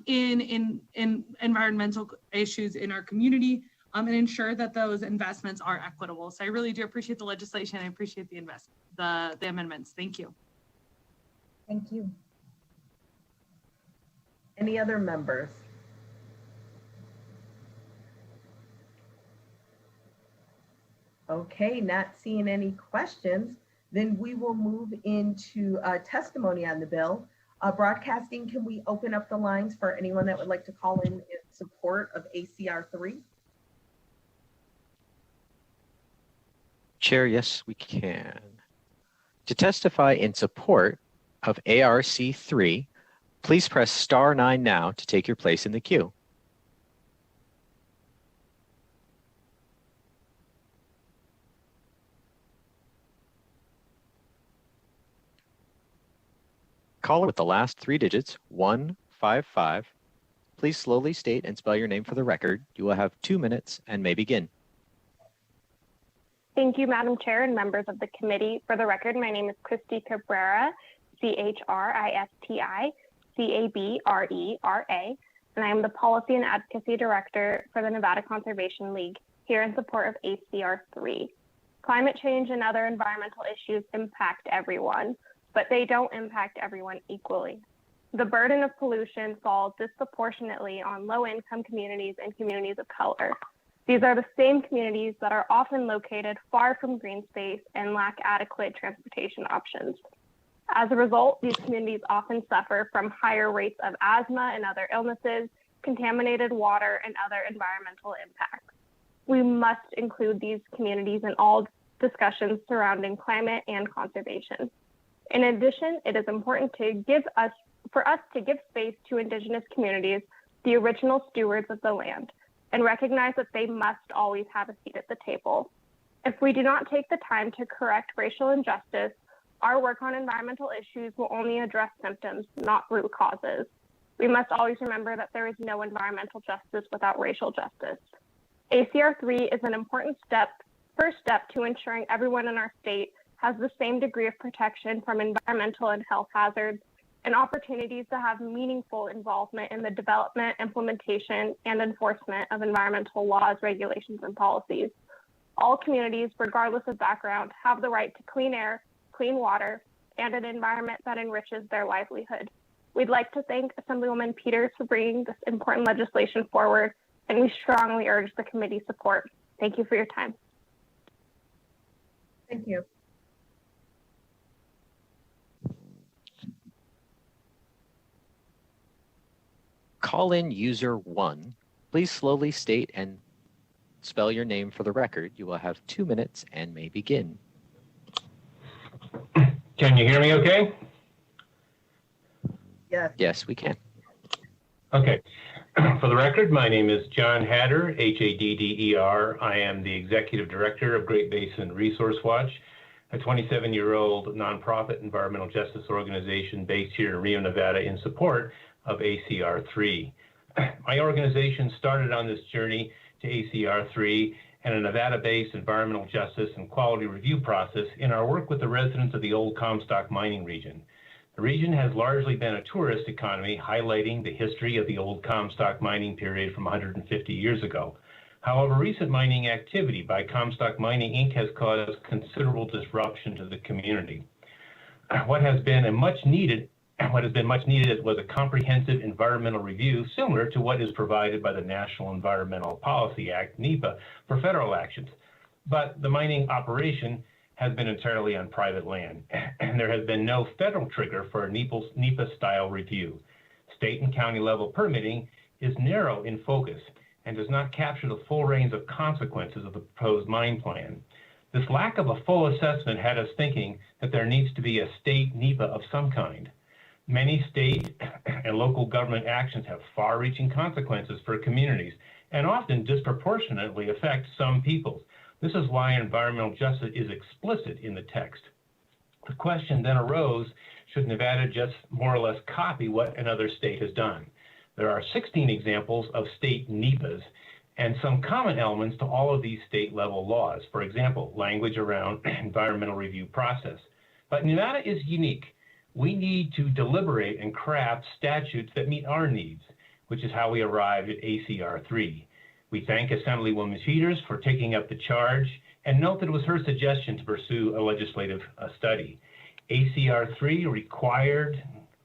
in environmental issues in our community and ensure that those investments are equitable. So I really do appreciate the legislation. I appreciate the amendments. Thank you. Thank you. Any other members? Okay, not seeing any questions, then we will move into testimony on the bill. Broadcasting, can we open up the lines for anyone that would like to call in support of ACR 3? Chair, yes, we can. To testify in support of ARC 3, please press star 9 now to take your place in the queue. Caller with the last 3 digits, 155. Please slowly state and spell your name for the record. You will have 2 minutes and may begin. Thank you, Madam Chair and members of the committee. For the record, my name is Christy Cabrera, CHRISTI CABRERA, and I am the Policy and Advocacy Director for the Nevada Conservation League, here in support of ACR 3. Climate change and other environmental issues impact everyone, but they don't impact everyone equally. The burden of pollution falls disproportionately on low-income communities and communities of color. These are the same communities that are often located far from green space and lack adequate transportation options. As a result, these communities often suffer from higher rates of asthma and other illnesses, contaminated water, and other environmental impacts. We must include these communities in all discussions surrounding climate and conservation. In addition, it is important for us to give space to Indigenous communities, the original stewards of the land, and recognize that they must always have a seat at the table. If we do not take the time to correct racial injustice, our work on environmental issues will only address symptoms, not root causes. We must always remember that there is no environmental justice without racial justice. ACR 3 is an important first step to ensuring everyone in our state has the same degree of protection from environmental and health hazards and opportunities to have meaningful involvement in the development, implementation, and enforcement of environmental laws, regulations, and policies. All communities, regardless of background, have the right to clean air, clean water, and an environment that enriches their livelihood. We'd like to thank Assemblywoman Peters for bringing this important legislation forward, and we strongly urge the committee's support. Thank you for your time. Thank you. Call-in user 1. Please slowly state and spell your name for the record. You will have 2 minutes and may begin. Can you hear me okay? Yes. Yes, we can. Okay. For the record, my name is John Hatter, Hadder. I am the Executive Director of Great Basin Resource Watch, a 27-year-old nonprofit environmental justice organization based here in Reno, Nevada, in support of ACR 3. My organization started on this journey to ACR 3 and a Nevada-based environmental justice and quality review process in our work with the residents of the old Comstock mining region. The region has largely been a tourist economy, highlighting the history of the old Comstock mining period from 150 years ago. However, recent mining activity by Comstock Mining, Inc. has caused considerable disruption to the community. What has been much needed was a comprehensive environmental review similar to what is provided by the National Environmental Policy Act, NEPA, for federal actions. But the mining operation has been entirely on private land, and there has been no federal trigger for a NEPA-style review. State and county level permitting is narrow in focus and does not capture the full range of consequences of the proposed mine plan. This lack of a full assessment had us thinking that there needs to be a state NEPA of some kind. Many state and local government actions have far-reaching consequences for communities and often disproportionately affect some peoples. This is why environmental justice is explicit in the text. The question then arose, should Nevada just more or less copy what another state has done? There are 16 examples of state NEPAs and some common elements to all of these state-level laws. For example, language around environmental review process. But Nevada is unique. We need to deliberate and craft statutes that meet our needs, which is how we arrived at ACR 3. We thank Assemblywoman Peters for taking up the charge and note that it was her suggestion to pursue a legislative study. ACR 3 requires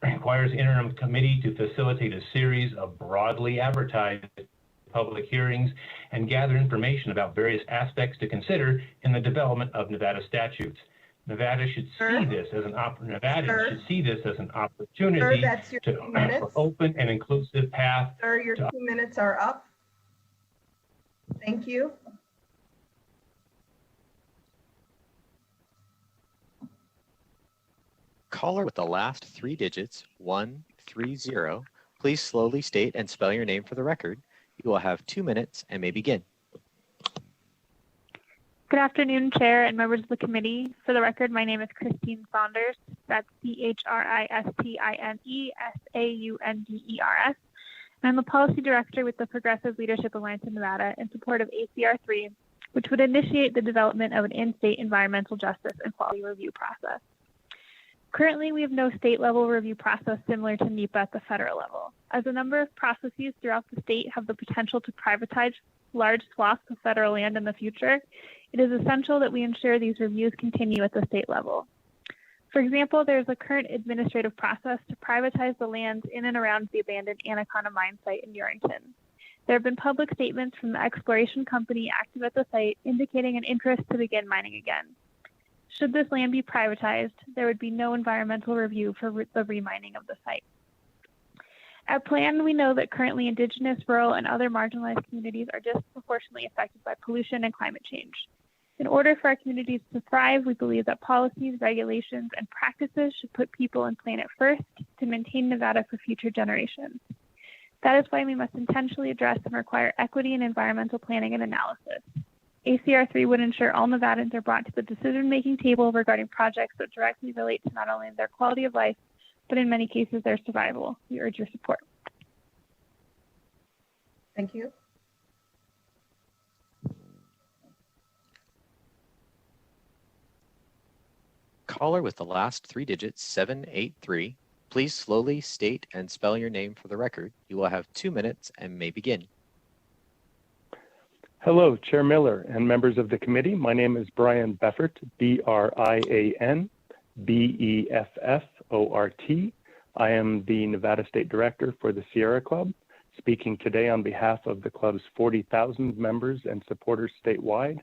interim committee to facilitate a series of broadly advertised public hearings and gather information about various aspects to consider in the development of Nevada statutes. Nevada should see this as an opportunity for open and inclusive path. Sir, your 2 minutes are up. Thank you. Caller with the last 3 digits, 130. Please slowly state and spell your name for the record. You will have 2 minutes and may begin. Good afternoon, Chair and members of the committee. For the record, my name is Christine Saunders. That's CHRISTINESAUNDERS. And I'm the Policy Director with the Progressive Leadership Alliance in Nevada in support of ACR 3, which would initiate the development of an in-state environmental justice and quality review process. Currently, we have no state-level review process similar to NEPA at the federal level. As a number of processes throughout the state have the potential to privatize large swaths of federal land in the future, it is essential that we ensure these reviews continue at the state level. For example, there is a current administrative process to privatize the lands in and around the abandoned Anaconda mine site in Urington. There have been public statements from the exploration company active at the site indicating an interest to begin mining again. Should this land be privatized, there would be no environmental review for the remining of the site. At Plan, we know that currently Indigenous, rural, and other marginalized communities are disproportionately affected by pollution and climate change. In order for our communities to thrive, we believe that policies, regulations, and practices should put people and planet first to maintain Nevada for future generations. That is why we must intentionally address and require equity in environmental planning and analysis. ACR 3 would ensure all Nevadans are brought to the decision-making table regarding projects that directly relate to not only their quality of life, but in many cases their survival. We urge your support. Thank you. Caller with the last 3 digits, 783. Please slowly state and spell your name for the record. You will have 2 minutes and may begin. Hello, Chair Miller and members of the committee. My name is Brian Beffert, BRIAN BEFFORT. I am the Nevada State Director for the Sierra Club, speaking today on behalf of the club's 40,000 members and supporters statewide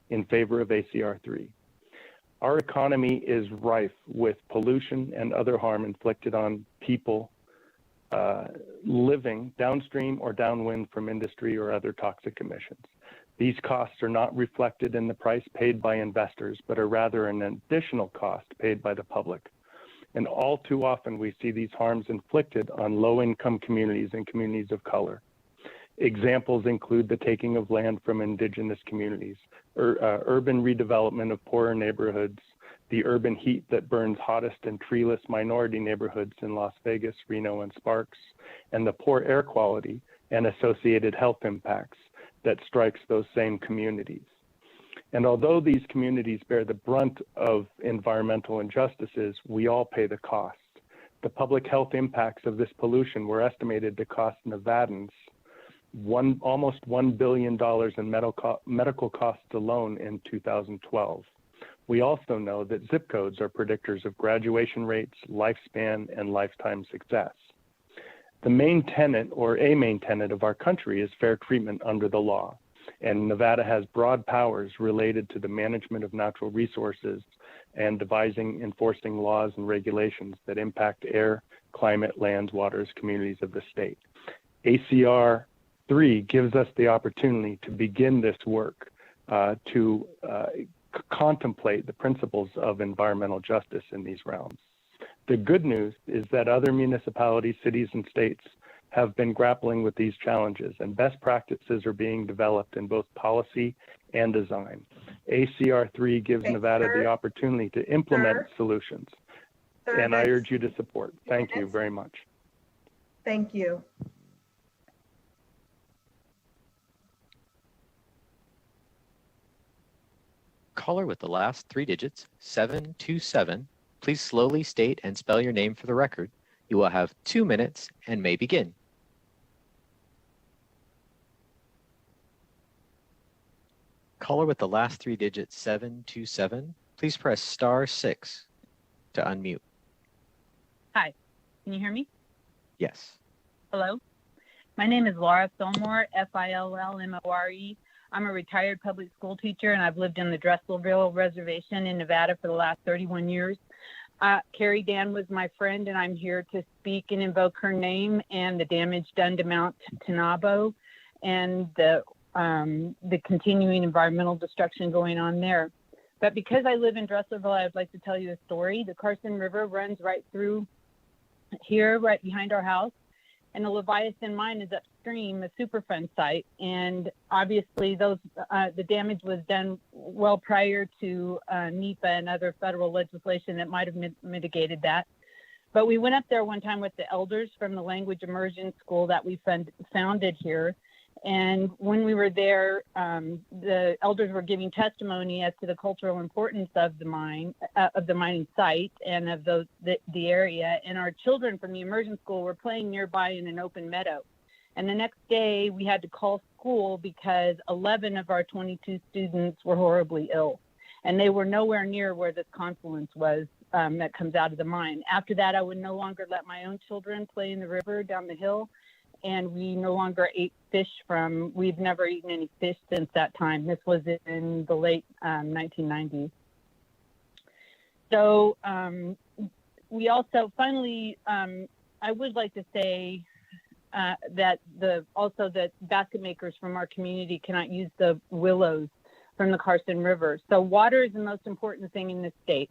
in favor of ACR 3. Our economy is rife with pollution and other harm inflicted on people living downstream or downwind from industry or other toxic emissions. These costs are not reflected in the price paid by investors, but are rather an additional cost paid by the public. And all too often we see these harms inflicted on low-income communities and communities of color. Examples include the taking of land from indigenous communities, urban redevelopment of poorer neighborhoods, the urban heat that burns hottest and treeless minority neighborhoods in Las Vegas, Reno, and Sparks, and the poor air quality and associated health impacts that strikes those same communities. And although these communities bear the brunt of environmental injustices, we all pay the cost. The public health impacts of this pollution were estimated to cost Nevadans almost $1 billion in medical costs alone in 2012. We also know that zip codes are predictors of graduation rates, lifespan, and lifetime success. The main tenet, or a main tenet of our country, is fair treatment under the law. And Nevada has broad powers related to the management of natural resources and devising, enforcing laws and regulations that impact air, climate, lands, waters, communities of the state. ACR 3 gives us the opportunity to begin this work to contemplate the principles of environmental justice in these realms. The good news is that other municipalities, cities, and states have been grappling with these challenges, and best practices are being developed in both policy and design. ACR 3 gives Nevada the opportunity to implement solutions, and I urge you to support. Thank you very much. Thank you. Caller with the last 3 digits, 727. Please slowly state and spell your name for the record. You will have 2 minutes and may begin. Caller with the last 3 digits, 727. Please press *6 to unmute. Hi, can you hear me? Yes. Hello, my name is Laura Fillmore, Fillmore. I'm a retired public school teacher, and I've lived in the Dresselville Reservation in Nevada for the last 31 years. Carrie Dan was my friend, and I'm here to speak and invoke her name and the damage done to Mount Tenabo and the continuing environmental destruction going on there. But because I live in Dresselville, I'd like to tell you a story. The Carson River runs right through here, right behind our house. And the Leviathan mine is upstream, a Superfund site, and obviously the damage was done well prior to NEPA and other federal legislation that might have mitigated that. But we went up there one time with the elders from the language immersion school that we founded here, and when we were there, the elders were giving testimony as to the cultural importance of the mine, of the mining site, and of the area. And our children from the immersion school were playing nearby in an open meadow. And the next day, we had to call school because 11 of our 22 students were horribly ill, and they were nowhere near where this confluence was that comes out of the mine. After that, I would no longer let my own children play in the river down the hill. And we no longer ate fish we've never eaten any fish since that time. This was in the late 1990s. So we also finally, I would like to say that that basket makers from our community cannot use the willows from the Carson River. So water is the most important thing in this state.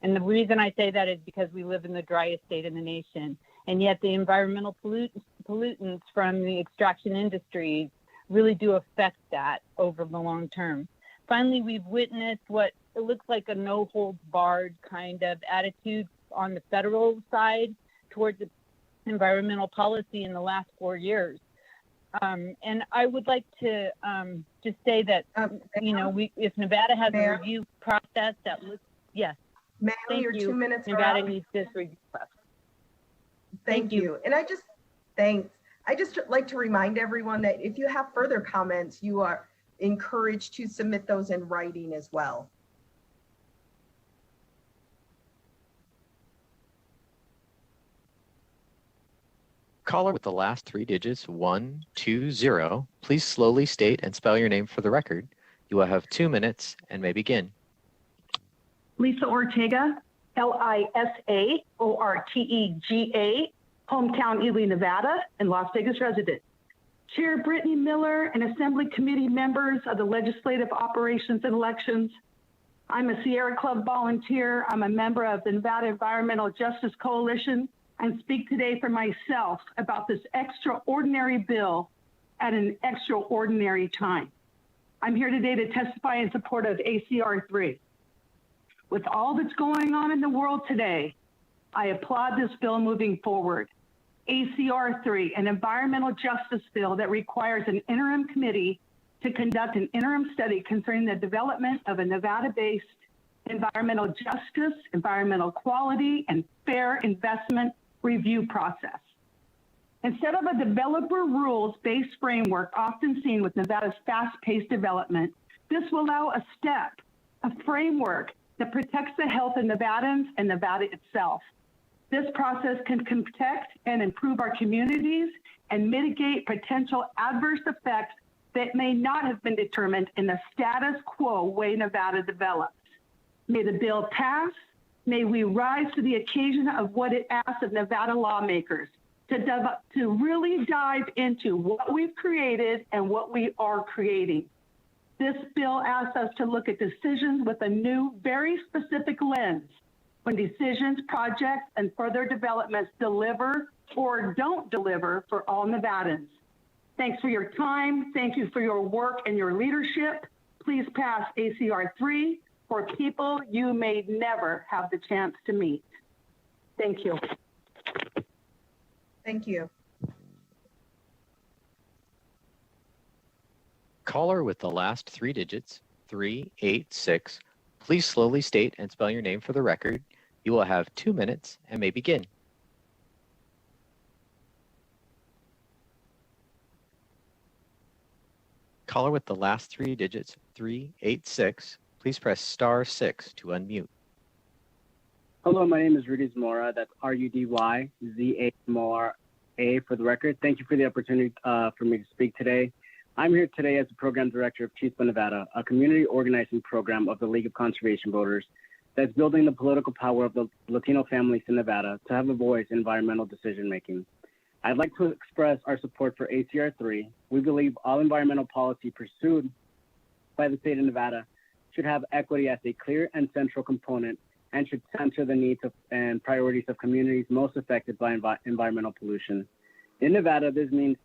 And the reason I say that is because we live in the driest state in the nation. And yet the environmental pollutants from the extraction industries really do affect that over the long term. Finally, we've witnessed what it looks like a no-holds-barred kind of attitude on the federal side towards environmental policy in the last 4 years. And I would like to just say that, if Nevada has a review process that looks, yes. Ma'am, thank your you. 2 minutes are Nevada up. needs this review process. Thank you. And I just like to remind everyone that if you have further comments, you are encouraged to submit those in writing as well. Caller with the last 3 digits, 120. Please slowly state and spell your name for the record. You will have 2 minutes and may begin. Lisa Ortega, Lisa Ortega, hometown Ely, Nevada, and Las Vegas resident. Chair Brittany Miller and Assembly Committee members of the Legislative Operations and Elections. I'm a Sierra Club volunteer. I'm a member of the Nevada Environmental Justice Coalition and speak today for myself about this extraordinary bill at an extraordinary time. I'm here today to testify in support of ACR 3. With all that's going on in the world today, I applaud this bill moving forward. ACR 3, an environmental justice bill that requires an interim committee to conduct an interim study concerning the development of a Nevada-based environmental justice, environmental quality, and fair investment review process. Instead of a developer rules-based framework often seen with Nevada's fast-paced development, this will allow a framework that protects the health of Nevadans and Nevada itself. This process can protect and improve our communities and mitigate potential adverse effects that may not have been determined in the status quo way Nevada develops. May the bill pass. May we rise to the occasion of what it asks of Nevada lawmakers to really dive into what we've created and what we are creating. This bill asks us to look at decisions with a new, very specific lens when decisions, projects, and further developments deliver or don't deliver for all Nevadans. Thanks for your time. Thank you for your work and your leadership. Please pass ACR 3 for people you may never have the chance to meet. Thank you. Thank you. Caller with the last three digits, 386. Please slowly state and spell your name for the record. You will have 2 minutes and may begin. Caller with the last three digits, 386. Please press *6 to unmute. Hello, my name is Rudy Zamora. That's RUDY ZA for the record. Thank you for the opportunity for me to speak today. I'm here today as the program director of Chispa Nevada, a community organizing program of the League of Conservation Voters that's building the political power of the Latino families in Nevada to have a voice in environmental decision making. I'd like to express our support for ACR 3. We believe all environmental policy pursued by the state of Nevada should have equity as a clear and central component and should center the needs and priorities of communities most affected by environmental pollution. In Nevada, this means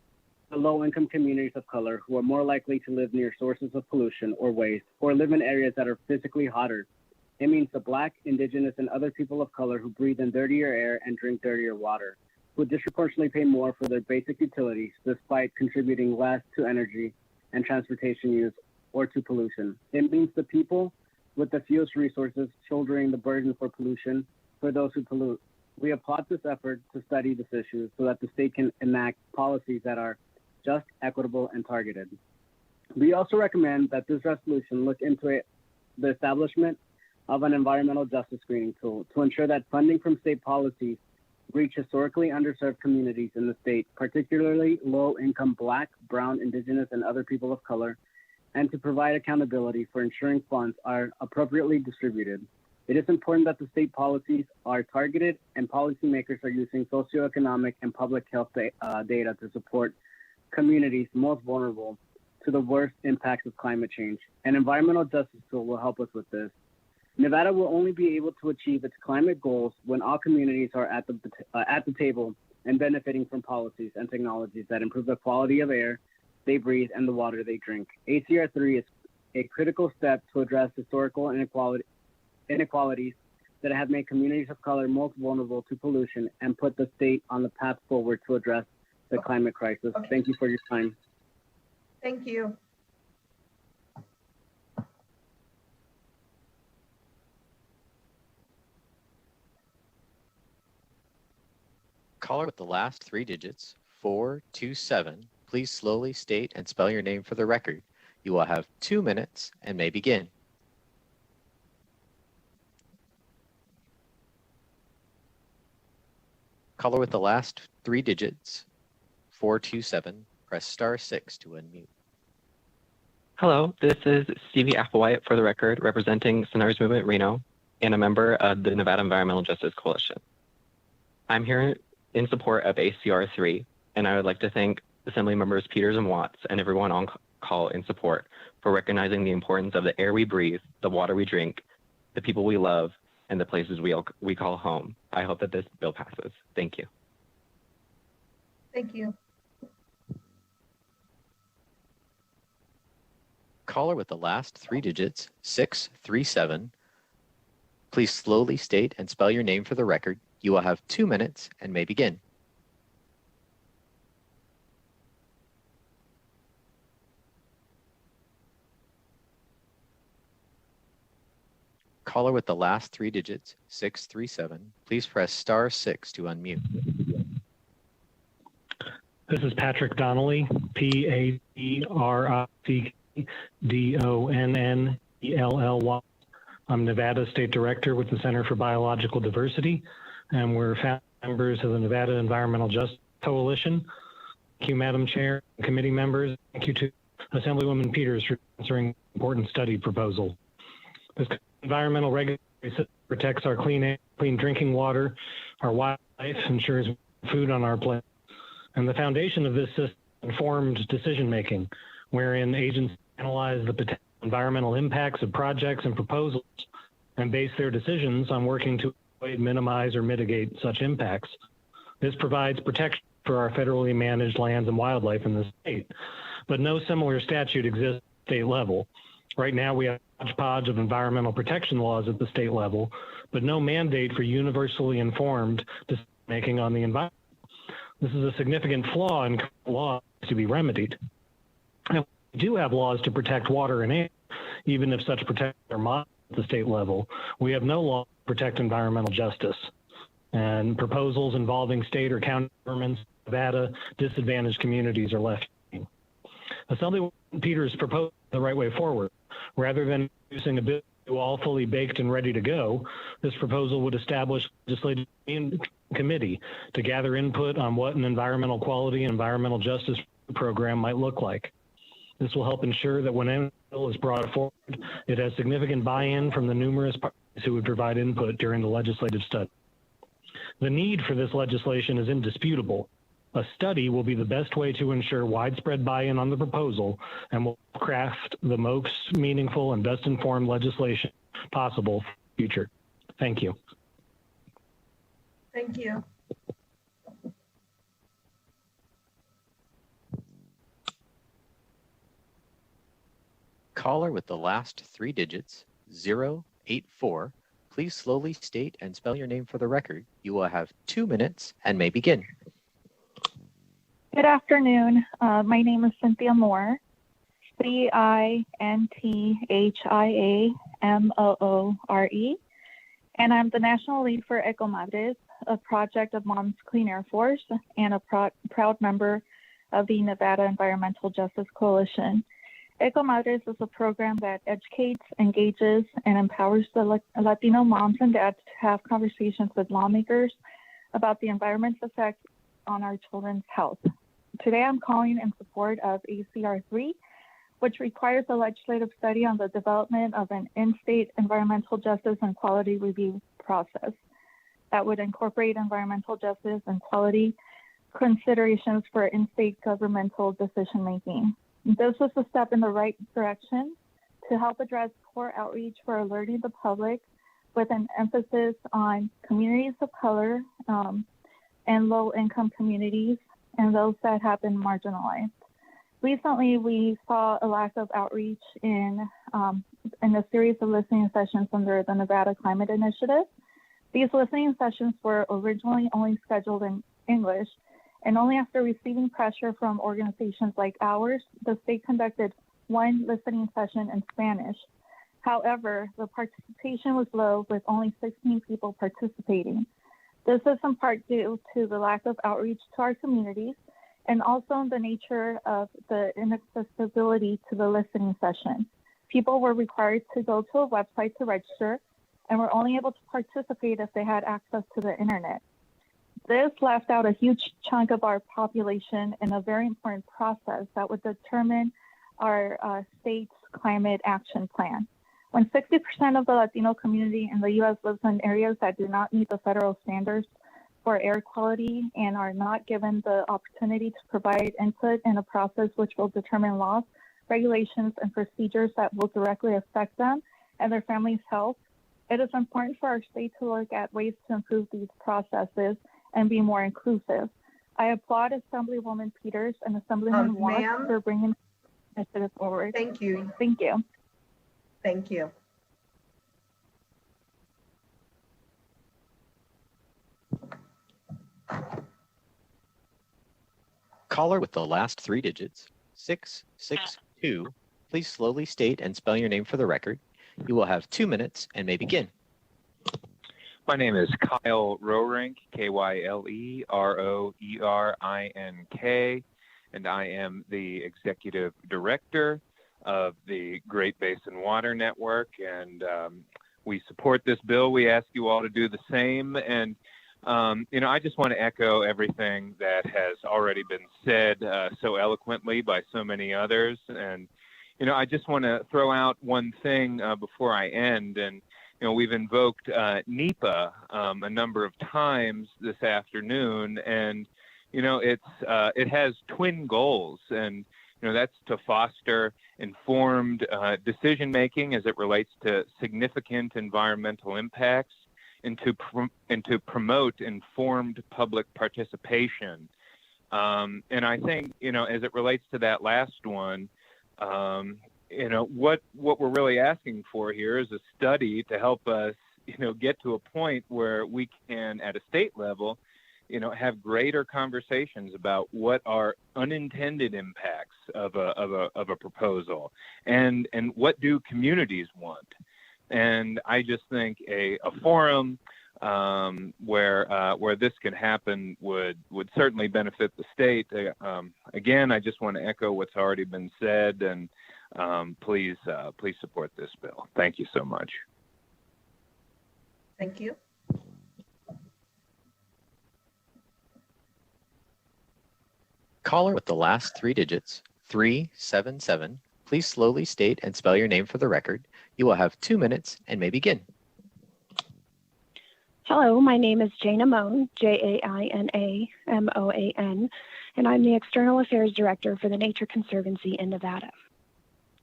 the low-income communities of color who are more likely to live near sources of pollution or waste or live in areas that are physically hotter. It means the Black, Indigenous, and other people of color who breathe in dirtier air and drink dirtier water, who disproportionately pay more for their basic utilities despite contributing less to energy and transportation use or to pollution. It means the people with the fewest resources shouldering the burden for pollution for those who pollute. We applaud this effort to study this issue so that the state can enact policies that are just, equitable, and targeted. We also recommend that this resolution look into the establishment of an environmental justice screening tool to ensure that funding from state policies reach historically underserved communities in the state, particularly low-income Black, Brown, Indigenous, and other people of color, and to provide accountability for ensuring funds are appropriately distributed. It is important that the state policies are targeted and policymakers are using socioeconomic and public health data to support communities most vulnerable to the worst impacts of climate change. An environmental justice tool will help us with this. Nevada will only be able to achieve its climate goals when all communities are at the table and benefiting from policies and technologies that improve the quality of air they breathe and the water they drink. ACR 3 is a critical step to address historical inequalities that have made communities of color most vulnerable to pollution and put the state on the path forward to address the climate crisis. Okay. Thank you for your time. Thank you. Caller with the last three digits, 427. Please slowly state and spell your name for the record. You will have 2 minutes and may begin. Caller with the last three digits, 427. Press *6 to unmute. Hello, this is Stevie Applewhite for the record, representing Sunrise Movement Reno and a member of the Nevada Environmental Justice Coalition. I'm here in support of ACR 3, and I would like to thank Assembly Members Peters and Watts and everyone on call in support for recognizing the importance of the air we breathe, the water we drink, the people we love, and the places we call home. I hope that this bill passes. Thank you. Thank you. Caller with the last three digits, 637. Please slowly state and spell your name for the record. You will have 2 minutes and may begin. Caller with the last three digits, 637, please press *6 to unmute. This is Patrick Donnelly, PATRICDONNELLY. I'm Nevada State Director with the Center for Biological Diversity, and we're founding members of the Nevada Environmental Justice Coalition. Thank you, Madam Chair, and committee members. Thank you to Assemblywoman Peters for answering important study proposal. This environmental regulatory system protects our clean air, clean drinking water, our wildlife, ensures food on our plate. And the foundation of this system is informed decision-making, wherein agencies analyze the potential environmental impacts of projects and proposals and base their decisions on working to avoid, minimize, or mitigate such impacts. This provides protection for our federally managed lands and wildlife in the state, but no similar statute exists at the state level. Right now, we have a hodgepodge of environmental protection laws at the state level, but no mandate for universally informed decision-making on the environment. This is a significant flaw in law to be remedied. And we do have laws to protect water and air, even if such protections are modest at the state level. We have no law to protect environmental justice. And proposals involving state or county governments, Nevada, disadvantaged communities are left. Assemblywoman Peters proposed the right way forward. Rather than introducing a bill all fully baked and ready to go, this proposal would establish a legislative committee to gather input on what an environmental quality and environmental justice program might look like. This will help ensure that when a bill is brought forward, it has significant buy-in from the numerous parties who would provide input during the legislative study. The need for this legislation is indisputable. A study will be the best way to ensure widespread buy-in on the proposal and will craft the most meaningful and best informed legislation possible for the future. Thank you. Thank you. Caller with the last three digits, 084, please slowly state and spell your name for the record. You will have 2 minutes and may begin. Good afternoon. My name is Cynthia Moore, CINTHIAMOORE, and I'm the National Lead for Ecomadres, a project of Moms Clean Air Force and a proud member of the Nevada Environmental Justice Coalition. Ecomadres is a program that educates, engages, and empowers the Latino moms and dads to have conversations with lawmakers about the environment's effects on our children's health. Today, I'm calling in support of ACR 3, which requires a legislative study on the development of an in-state environmental justice and quality review process that would incorporate environmental justice and quality considerations for in-state governmental decision-making. This is a step in the right direction to help address core outreach for alerting the public with an emphasis on communities of color and low-income communities and those that have been marginalized. Recently, we saw a lack of outreach in a series of listening sessions under the Nevada Climate Initiative. These listening sessions were originally only scheduled in English, and only after receiving pressure from organizations like ours, the state conducted one listening session in Spanish. However, the participation was low, with only 16 people participating. This is in part due to the lack of outreach to our communities and also the nature of the inaccessibility to the listening session. People were required to go to a website to register and were only able to participate if they had access to the internet. This left out a huge chunk of our population in a very important process that would determine our state's climate action plan. When 60% of the Latino community in the U.S. lives in areas that do not meet the federal standards for air quality and are not given the opportunity to provide input in a process which will determine laws, regulations, and procedures that will directly affect them and their families' health, it is important for our state to look at ways to improve these processes and be more inclusive. I applaud Assemblywoman Peters and Assemblyman Watts for bringing this initiative forward. Thank you. Thank you. Thank you. Caller with the last three digits, 662, please slowly state and spell your name for the record. You will have 2 minutes and may begin. My name is Kyle Roerink, Kyleroerink, and I am the Executive Director of the Great Basin Water Network, and we support this bill. We ask you all to do the same, and I just want to echo everything that has already been said so eloquently by so many others, and I just want to throw out one thing before I end, and we've invoked NEPA a number of times this afternoon, and it has twin goals, and that's to foster informed decision making as it relates to significant environmental impacts, and to promote informed public participation. And I think as it relates to that last one, what we're really asking for here is a study to help us, get to a point where we can, at a state level, have greater conversations about what are unintended impacts of a proposal, and what do communities want. And I just think a forum where this can happen would certainly benefit the state. Again, I just want to echo what's already been said, and please support this bill. Thank you so much. Thank you. Caller with the last 3 digits, 377. Please slowly state and spell your name for the record. You will have 2 minutes and may begin. Hello, my name is Jana Moan, Jainamoan, and I'm the External Affairs Director for the Nature Conservancy in Nevada.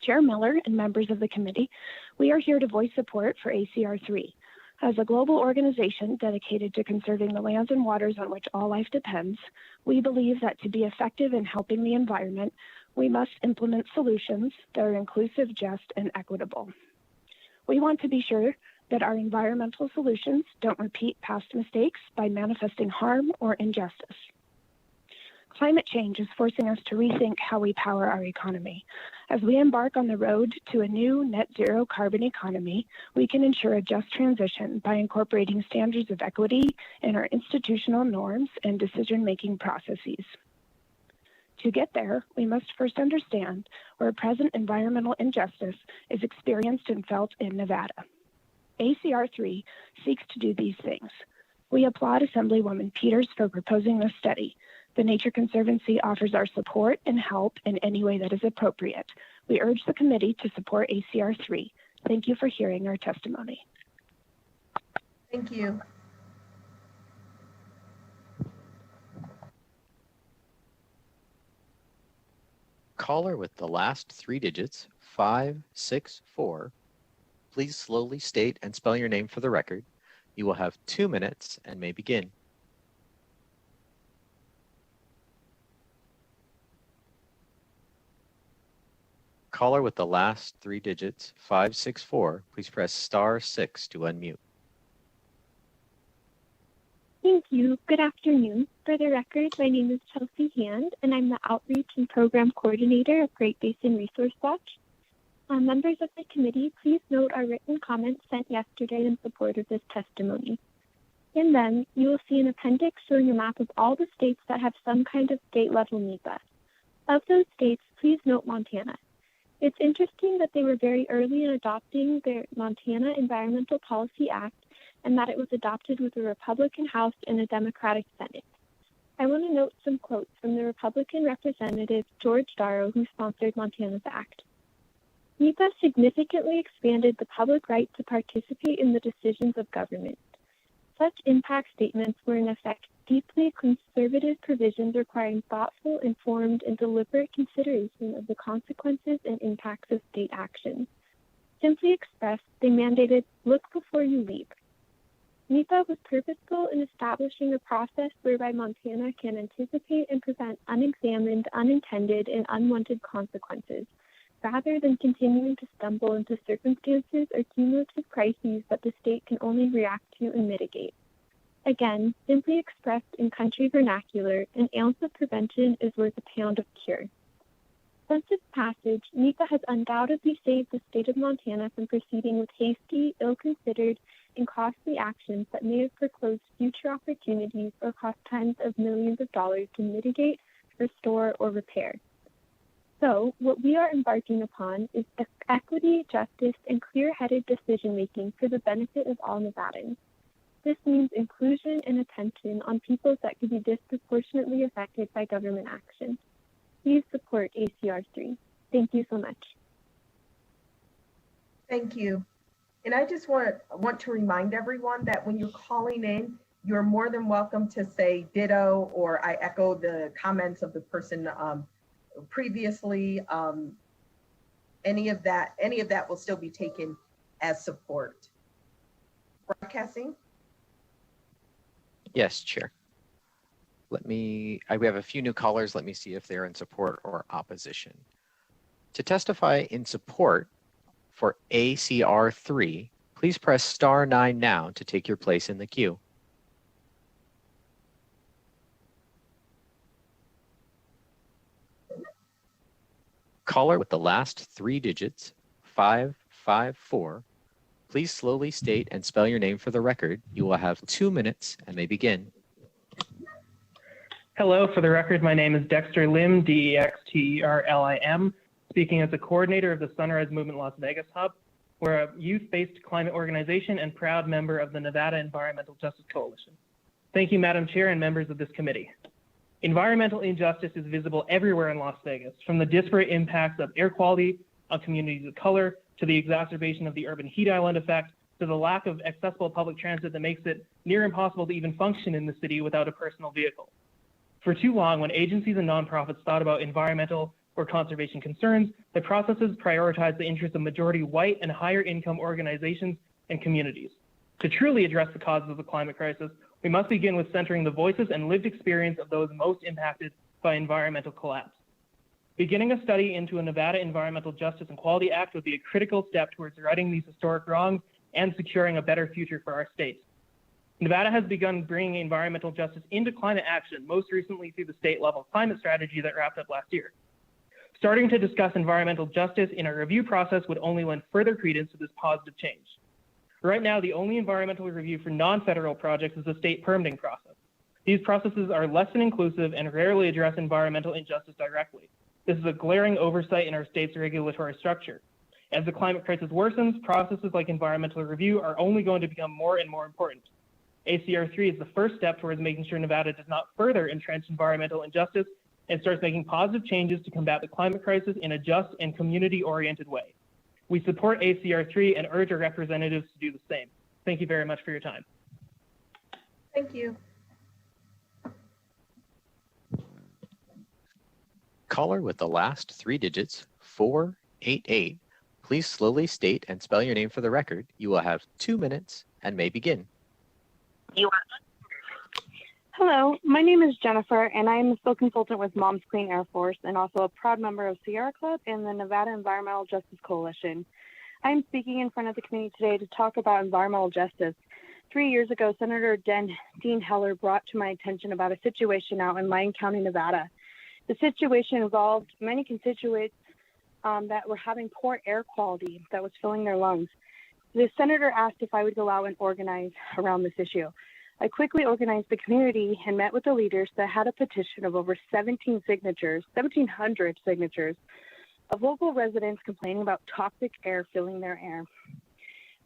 Chair Miller and members of the committee, we are here to voice support for ACR 3. As a global organization dedicated to conserving the lands and waters on which all life depends, we believe that to be effective in helping the environment, we must implement solutions that are inclusive, just, and equitable. We want to be sure that our environmental solutions don't repeat past mistakes by manifesting harm or injustice. Climate change is forcing us to rethink how we power our economy. As we embark on the road to a new net zero carbon economy, we can ensure a just transition by incorporating standards of equity in our institutional norms and decision-making processes. To get there, we must first understand where present environmental injustice is experienced and felt in Nevada. ACR 3 seeks to do these things. We applaud Assemblywoman Peters for proposing this study. The Nature Conservancy offers our support and help in any way that is appropriate. We urge the committee to support ACR 3. Thank you for hearing our testimony. Thank you. Caller with the last 3 digits, 564. Please slowly state and spell your name for the record. You will have 2 minutes and may begin. Caller with the last 3 digits, 564, please press *6 to unmute. Thank you. Good afternoon. For the record, my name is Chelsea Hand, and I'm the Outreach and Program Coordinator of Great Basin Resource Watch. Members of the committee, please note our written comments sent yesterday in support of this testimony. In them, you will see an appendix showing a map of all the states that have some kind of state-level NEPA. Of those states, please note Montana. It's interesting that they were very early in adopting their Montana Environmental Policy Act, and that it was adopted with a Republican House and a Democratic Senate. I want to note some quotes from the Republican Representative George Darrow, who sponsored Montana's act. NEPA significantly expanded the public right to participate in the decisions of government. Such impact statements were in effect deeply conservative provisions requiring thoughtful, informed, and deliberate consideration of the consequences and impacts of state action. Simply expressed, they mandated, look before you leap. NEPA was purposeful in establishing a process whereby Montana can anticipate and prevent unexamined, unintended, and unwanted consequences, rather than continuing to stumble into circumstances or cumulative crises that the state can only react to and mitigate. Again, simply expressed in country vernacular, an ounce of prevention is worth a pound of cure. Since its passage, NEPA has undoubtedly saved the state of Montana from proceeding with hasty, ill-considered, and costly actions that may have foreclosed future opportunities or cost tens of millions of dollars to mitigate, restore, or repair. So, what we are embarking upon is equity, justice, and clear-headed decision-making for the benefit of all Nevadans. This means inclusion and attention on peoples that could be disproportionately affected by government action. Please support ACR 3. Thank you so much. Thank you. And I just want to remind everyone that when you're calling in, you're more than welcome to say ditto, or I echo the comments of the person previously. Any of that will still be taken as support. Broadcasting? Yes, Chair. We have a few new callers. Let me see if they're in support or opposition. To testify in support for ACR 3, please press star 9 now to take your place in the queue. Caller with the last 3 digits, 554, please slowly state and spell your name for the record. You will have 2 minutes and may begin. Hello, for the record, my name is Dexter Lim, D-E-X-T-E-R-L-I-M, speaking as the coordinator of the Sunrise Movement Las Vegas Hub. We're a youth-based climate organization and proud member of the Nevada Environmental Justice Coalition. Thank you, Madam Chair and members of this committee. Environmental injustice is visible everywhere in Las Vegas, from the disparate impacts of air quality on communities of color, to the exacerbation of the urban heat island effect, to the lack of accessible public transit that makes it near impossible to even function in the city without a personal vehicle. For too long, when agencies and nonprofits thought about environmental or conservation concerns, the processes prioritized the interests of majority white and higher income organizations and communities. To truly address the causes of the climate crisis, we must begin with centering the voices and lived experience of those most impacted by environmental collapse. Beginning a study into a Nevada Environmental Justice and Quality Act would be a critical step towards righting these historic wrongs and securing a better future for our state. Nevada has begun bringing environmental justice into climate action, most recently through the state-level climate strategy that wrapped up last year. Starting to discuss environmental justice in a review process would only lend further credence to this positive change. Right now, the only environmental review for non-federal projects is the state permitting process. These processes are less than inclusive and rarely address environmental injustice directly. This is a glaring oversight in our state's regulatory structure. As the climate crisis worsens, processes like environmental review are only going to become more and more important. ACR 3 is the first step towards making sure Nevada does not further entrench environmental injustice and starts making positive changes to combat the climate crisis in a just and community-oriented way. We support ACR 3 and urge our representatives to do the same. Thank you very much for your time. Thank you. Caller with the last 3 digits, 488, please slowly state and spell your name for the record. You will have 2 minutes and may begin. Hello, my name is Jennifer, and I am a field consultant with Moms Clean Air Force and also a proud member of Sierra Club and the Nevada Environmental Justice Coalition. I am speaking in front of the committee today to talk about environmental justice. 3 years ago, Senator Dean Heller brought to my attention about a situation out in Lyon County, Nevada. The situation involved many constituents that were having poor air quality that was filling their lungs. The senator asked if I would go out and organize around this issue. I quickly organized the community and met with the leaders that had a petition of over 1,700 signatures of local residents complaining about toxic air filling their air.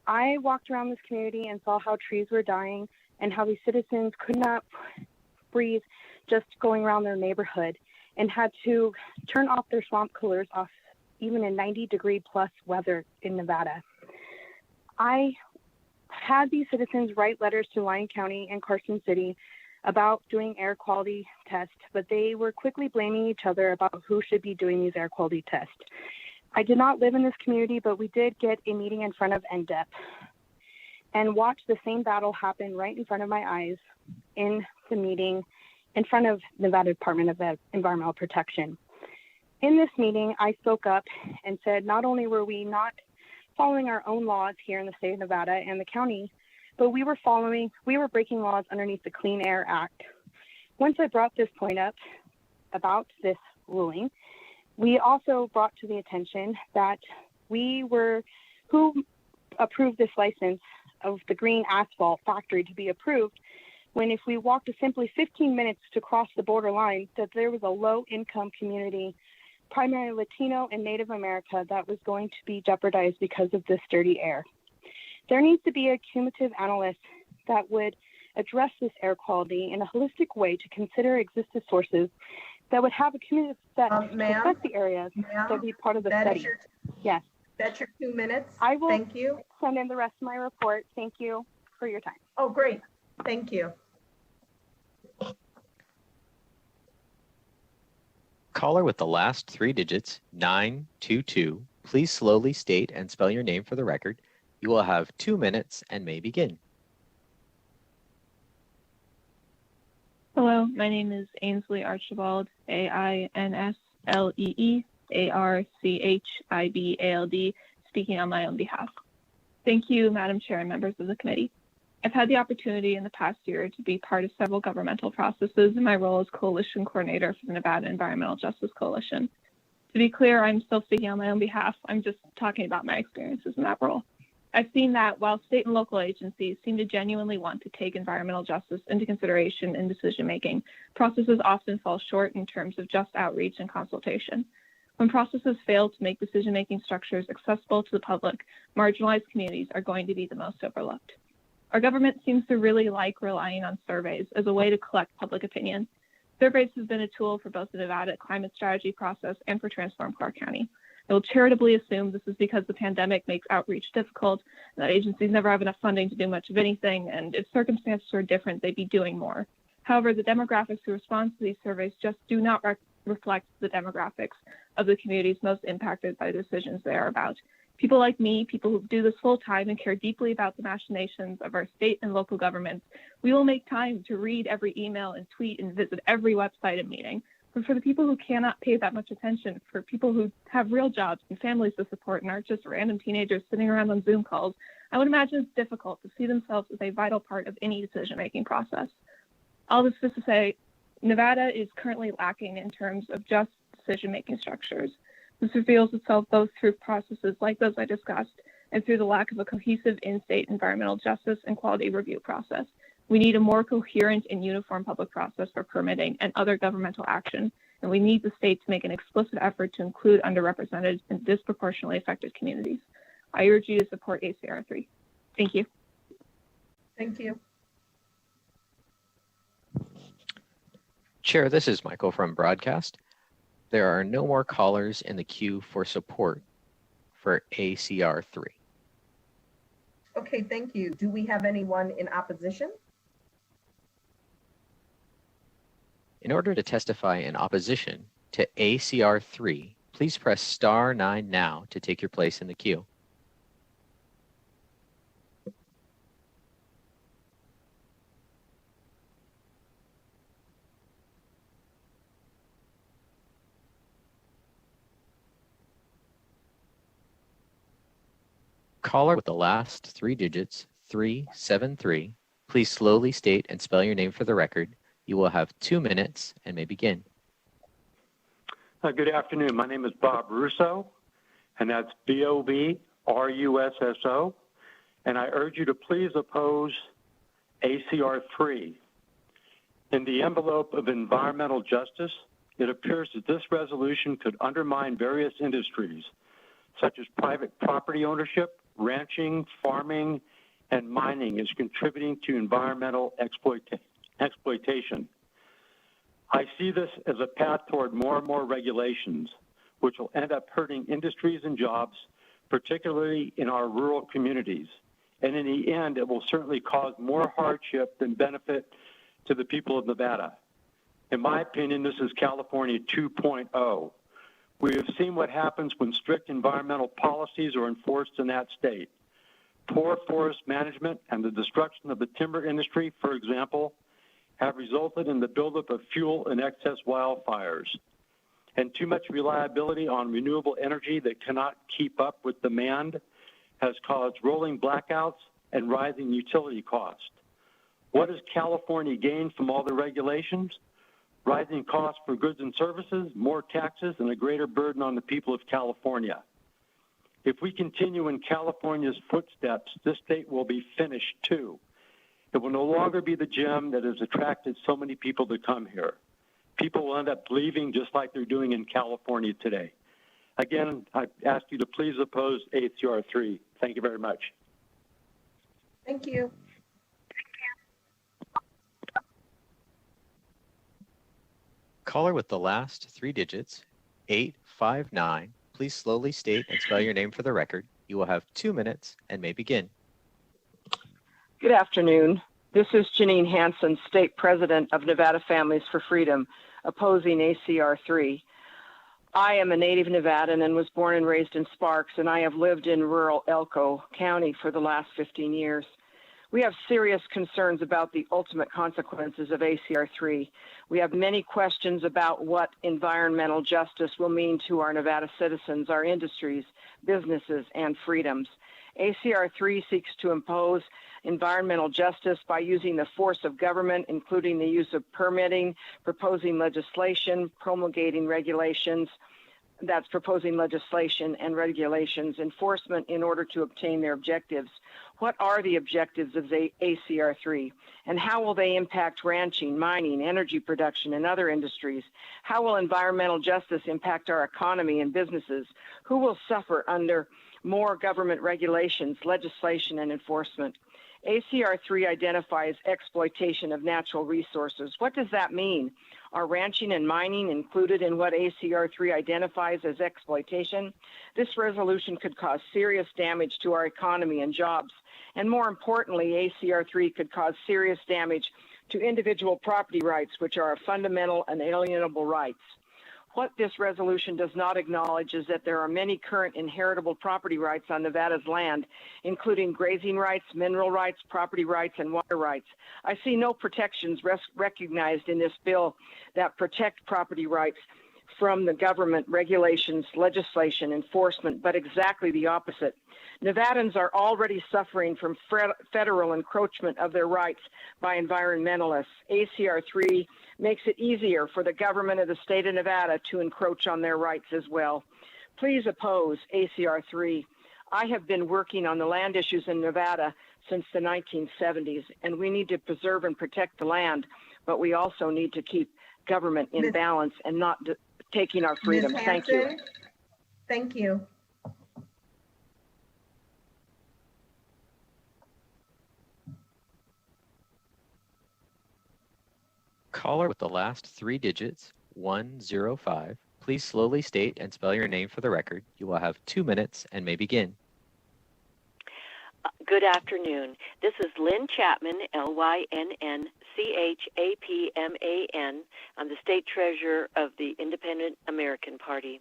I walked around this community and saw how trees were dying and how these citizens could not breathe just going around their neighborhood and had to turn off their swamp coolers off even in 90-degree plus weather in Nevada. I had these citizens write letters to Lyon County and Carson City about doing air quality tests, but they were quickly blaming each other about who should be doing these air quality tests. I did not live in this community, but we did get a meeting in front of NDEP and watch the same battle happen right in front of my eyes in the meeting in front of Nevada Department of Environmental Protection. In this meeting, I spoke up and said not only were we not following our own laws here in the state of Nevada and the county, but we were breaking laws underneath the Clean Air Act. Once I brought this point up about this ruling, We also brought to the attention that who approved this license of the green asphalt factory to be approved, when if we walked a simply 15 minutes to cross the border line, that there was a low-income community, primarily Latino and Native America, that was going to be jeopardized because of this dirty air. There needs to be a cumulative analysis that would address this air quality in a holistic way to consider existing sources that would have a cumulative effect to affect the areas that would be part of the study. Yes. That's your 2 minutes. I will Thank you. send in the rest of my report. Thank you for your time. Oh, great. Thank you. Caller with the last 3 digits, 922, please slowly state and spell your name for the record. You will have 2 minutes and may begin. Hello, my name is Ainsley Archibald, AINSLEE-ARCHIBALD, speaking on my own behalf. Thank you, Madam Chair and members of the committee. I've had the opportunity in the past year to be part of several governmental processes in my role as Coalition Coordinator for the Nevada Environmental Justice Coalition. To be clear, I'm still speaking on my own behalf. I'm just talking about my experiences in that role. I've seen that while state and local agencies seem to genuinely want to take environmental justice into consideration in decision-making, processes often fall short in terms of just outreach and consultation. When processes fail to make decision-making structures accessible to the public, marginalized communities are going to be the most overlooked. Our government seems to really like relying on surveys as a way to collect public opinion. Surveys have been a tool for both the Nevada climate strategy process and for Transform Clark County. I will charitably assume this is because the pandemic makes outreach difficult, and that agencies never have enough funding to do much of anything, and if circumstances are different, they'd be doing more. However, the demographics who respond to these surveys just do not reflect the demographics of the communities most impacted by the decisions they are about. People like me, people who do this full time and care deeply about the machinations of our state and local governments, we will make time to read every email and tweet and visit every website and meeting. But for the people who cannot pay that much attention, for people who have real jobs and families to support and aren't just random teenagers sitting around on Zoom calls, I would imagine it's difficult to see themselves as a vital part of any decision-making process. All this is to say, Nevada is currently lacking in terms of just decision-making structures. This reveals itself both through processes like those I discussed and through the lack of a cohesive in-state environmental justice and quality review process. We need a more coherent and uniform public process for permitting and other governmental action, and we need the state to make an explicit effort to include underrepresented and disproportionately affected communities. I urge you to support ACR 3. Thank you. Thank you. Chair, this is Michael from Broadcast. There are no more callers in the queue for support for ACR 3. Okay, thank you. Do we have anyone in opposition? In order to testify in opposition to ACR 3, please press *9 now to take your place in the queue. Caller with the last 3 digits, 373, please slowly state and spell your name for the record. You will have 2 minutes and may begin. Good afternoon. My name is Bob Russo, and that's B-O-B-R-U-S-S-O. And I urge you to please oppose ACR 3. In the envelope of environmental justice, it appears that this resolution could undermine various industries, such as private property ownership, ranching, farming, and mining is contributing to environmental exploitation. I see this as a path toward more and more regulations, which will end up hurting industries and jobs, particularly in our rural communities. And in the end, it will certainly cause more hardship than benefit to the people of Nevada. In my opinion, this is California 2.0. We have seen what happens when strict environmental policies are enforced in that state. Poor forest management and the destruction of the timber industry, for example, have resulted in the buildup of fuel and excess wildfires. And too much reliability on renewable energy that cannot keep up with demand has caused rolling blackouts and rising utility costs. What has California gained from all the regulations? rising costs for goods and services, more taxes, and a greater burden on the people of California. If we continue in California's footsteps, this state will be finished too. It will no longer be the gem that has attracted so many people to come here. People will end up leaving just like they're doing in California today. Again, I ask you to please oppose ACR 3. Thank you very much. Thank you. Caller with the last three digits, 859. Please slowly state and spell your name for the record. You will have 2 minutes and may begin. Good afternoon. This is Janine Hansen, State President of Nevada Families for Freedom, opposing ACR 3. I am a native Nevadan and was born and raised in Sparks, and I have lived in rural Elko County for the last 15 years. We have serious concerns about the ultimate consequences of ACR 3. We have many questions about what environmental justice will mean to our Nevada citizens, our industries, businesses, and freedoms. ACR 3 seeks to impose environmental justice by using the force of government, including the use of permitting, proposing legislation, promulgating regulations, that's proposing legislation and regulations, enforcement in order to obtain their objectives. What are the objectives of the ACR 3, and how will they impact ranching, mining, energy production, and other industries? How will environmental justice impact our economy and businesses? Who will suffer under more government regulations, legislation, and enforcement? ACR 3 identifies exploitation of natural resources. What does that mean? Are ranching and mining included in what ACR 3 identifies as exploitation? This resolution could cause serious damage to our economy and jobs. And more importantly, ACR 3 could cause serious damage to individual property rights, which are fundamental and alienable rights. What this resolution does not acknowledge is that there are many current inheritable property rights on Nevada's land, including grazing rights, mineral rights, property rights, and water rights. I see no protections recognized in this bill that protect property rights from the government regulations, legislation, enforcement, but exactly the opposite. Nevadans are already suffering from federal encroachment of their rights by environmentalists. ACR 3 makes it easier for the government of the state of Nevada to encroach on their rights as well. Please oppose ACR 3. I have been working on the land issues in Nevada since the 1970s, and we need to preserve and protect the land, but we also need to keep government in balance and not taking our freedom. Thank you. Thank you. Caller with the last three digits, 105. Please slowly state and spell your name for the record. You will have 2 minutes and may begin. Good afternoon. This is Lynn Chapman, Lynnchapman. I'm the state treasurer of the Independent American Party.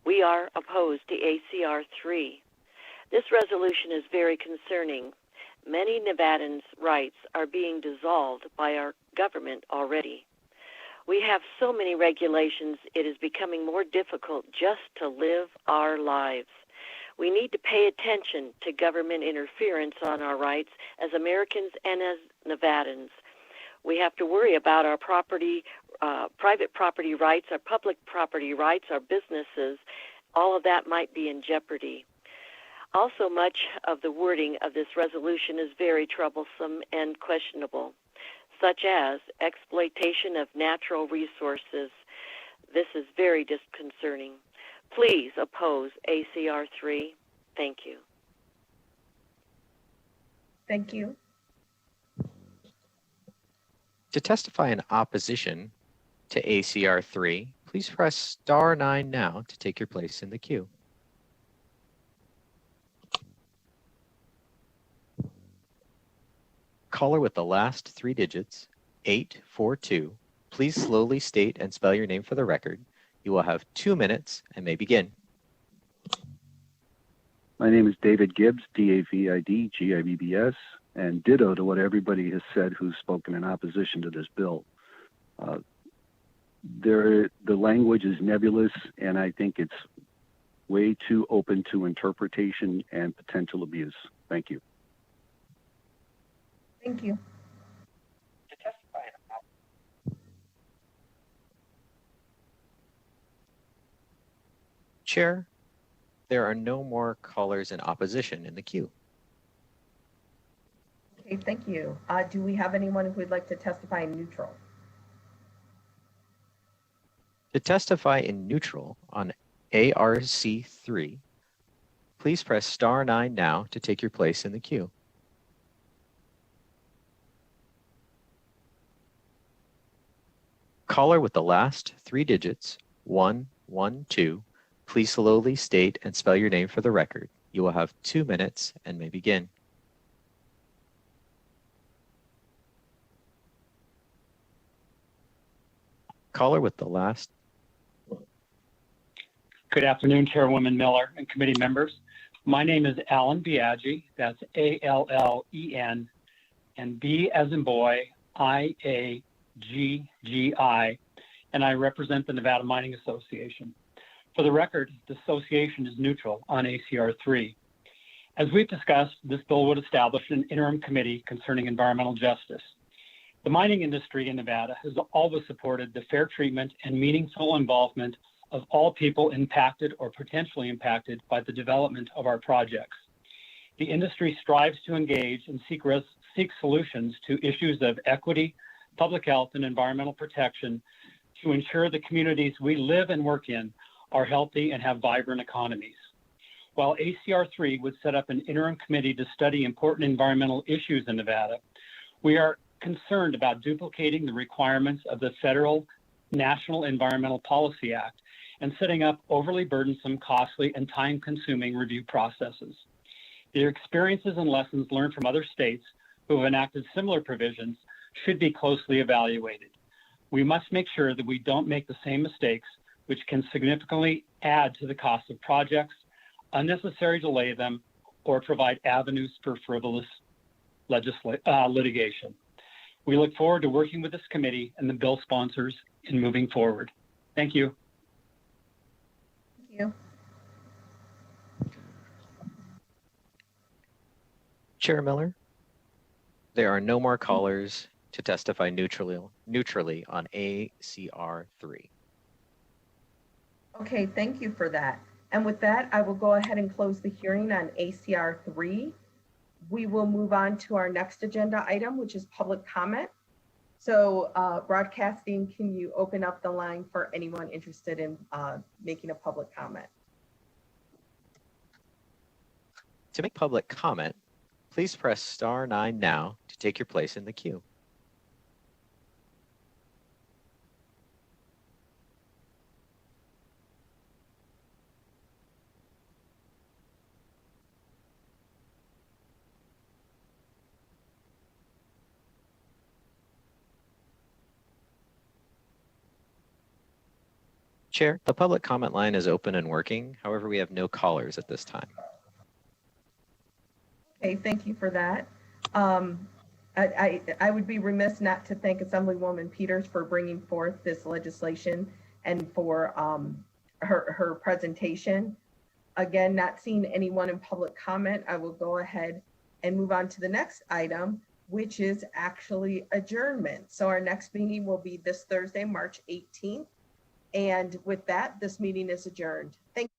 We are opposed to ACR 3. This resolution is very concerning. Many Nevadans' rights are being dissolved by our government already. We have so many regulations, it is becoming more difficult just to live our lives. We need to pay attention to government interference on our rights as Americans and as Nevadans. We have to worry about our property, private property rights, our public property rights, our businesses. All of that might be in jeopardy. Also, much of the wording of this resolution is very troublesome and questionable, such as exploitation of natural resources. This is very disconcerting. Please oppose ACR 3. Thank you. Thank you. To testify in opposition to ACR 3, please press *9 now to take your place in the queue. Caller with the last three digits, 842. Please slowly state and spell your name for the record. You will have 2 minutes and may begin. My name is David Gibbs, David Gibbs, and ditto to what everybody has said who's spoken in opposition to this bill. The language is nebulous, and I think it's way too open to interpretation and potential abuse. Thank you. Thank you. Chair, there are no more callers in opposition in the queue. Okay, thank you. Do we have anyone who would like to testify in neutral? To testify in neutral on ARC3, please press *9 now to take your place in the queue. Caller with the last 3 digits, 112, please slowly state and spell your name for the record. You will have 2 minutes and may begin. Caller with the last. Good afternoon, Chairwoman Miller and committee members. My name is Alan Biaggi, that's A-L-L-E-N, and B as in boy, I-A-G-G-I, and I represent the Nevada Mining Association. For the record, the association is neutral on ACR 3. As we've discussed, this bill would establish an interim committee concerning environmental justice. The mining industry in Nevada has always supported the fair treatment and meaningful involvement of all people impacted or potentially impacted by the development of our projects. The industry strives to engage and seek solutions to issues of equity, public health, and environmental protection to ensure the communities we live and work in are healthy and have vibrant economies. While ACR 3 would set up an interim committee to study important environmental issues in Nevada, we are concerned about duplicating the requirements of the federal National Environmental Policy Act and setting up overly burdensome, costly, and time-consuming review processes. The experiences and lessons learned from other states who have enacted similar provisions should be closely evaluated. We must make sure that we don't make the same mistakes, which can significantly add to the cost of projects, unnecessarily delay them, or provide avenues for frivolous litigation. We look forward to working with this committee and the bill sponsors in moving forward. Thank you. Thank you. Chair Miller, there are no more callers to testify neutrally on ACR 3. Okay, thank you for that. And with that, I will go ahead and close the hearing on ACR 3. We will move on to our next agenda item, which is public comment. So broadcasting, can you open up the line for anyone interested in making a public comment? To make public comment, please press *9 now to take your place in the queue. Chair, the public comment line is open and working. However, we have no callers at this time. Okay, thank you for that. I would be remiss not to thank Assemblywoman Peters for bringing forth this legislation and for her presentation. Again, not seeing anyone in public comment, I will go ahead and move on to the next item, which is actually adjournment. So our next meeting will be this Thursday, March 18th. And with that, this meeting is adjourned. Thank you.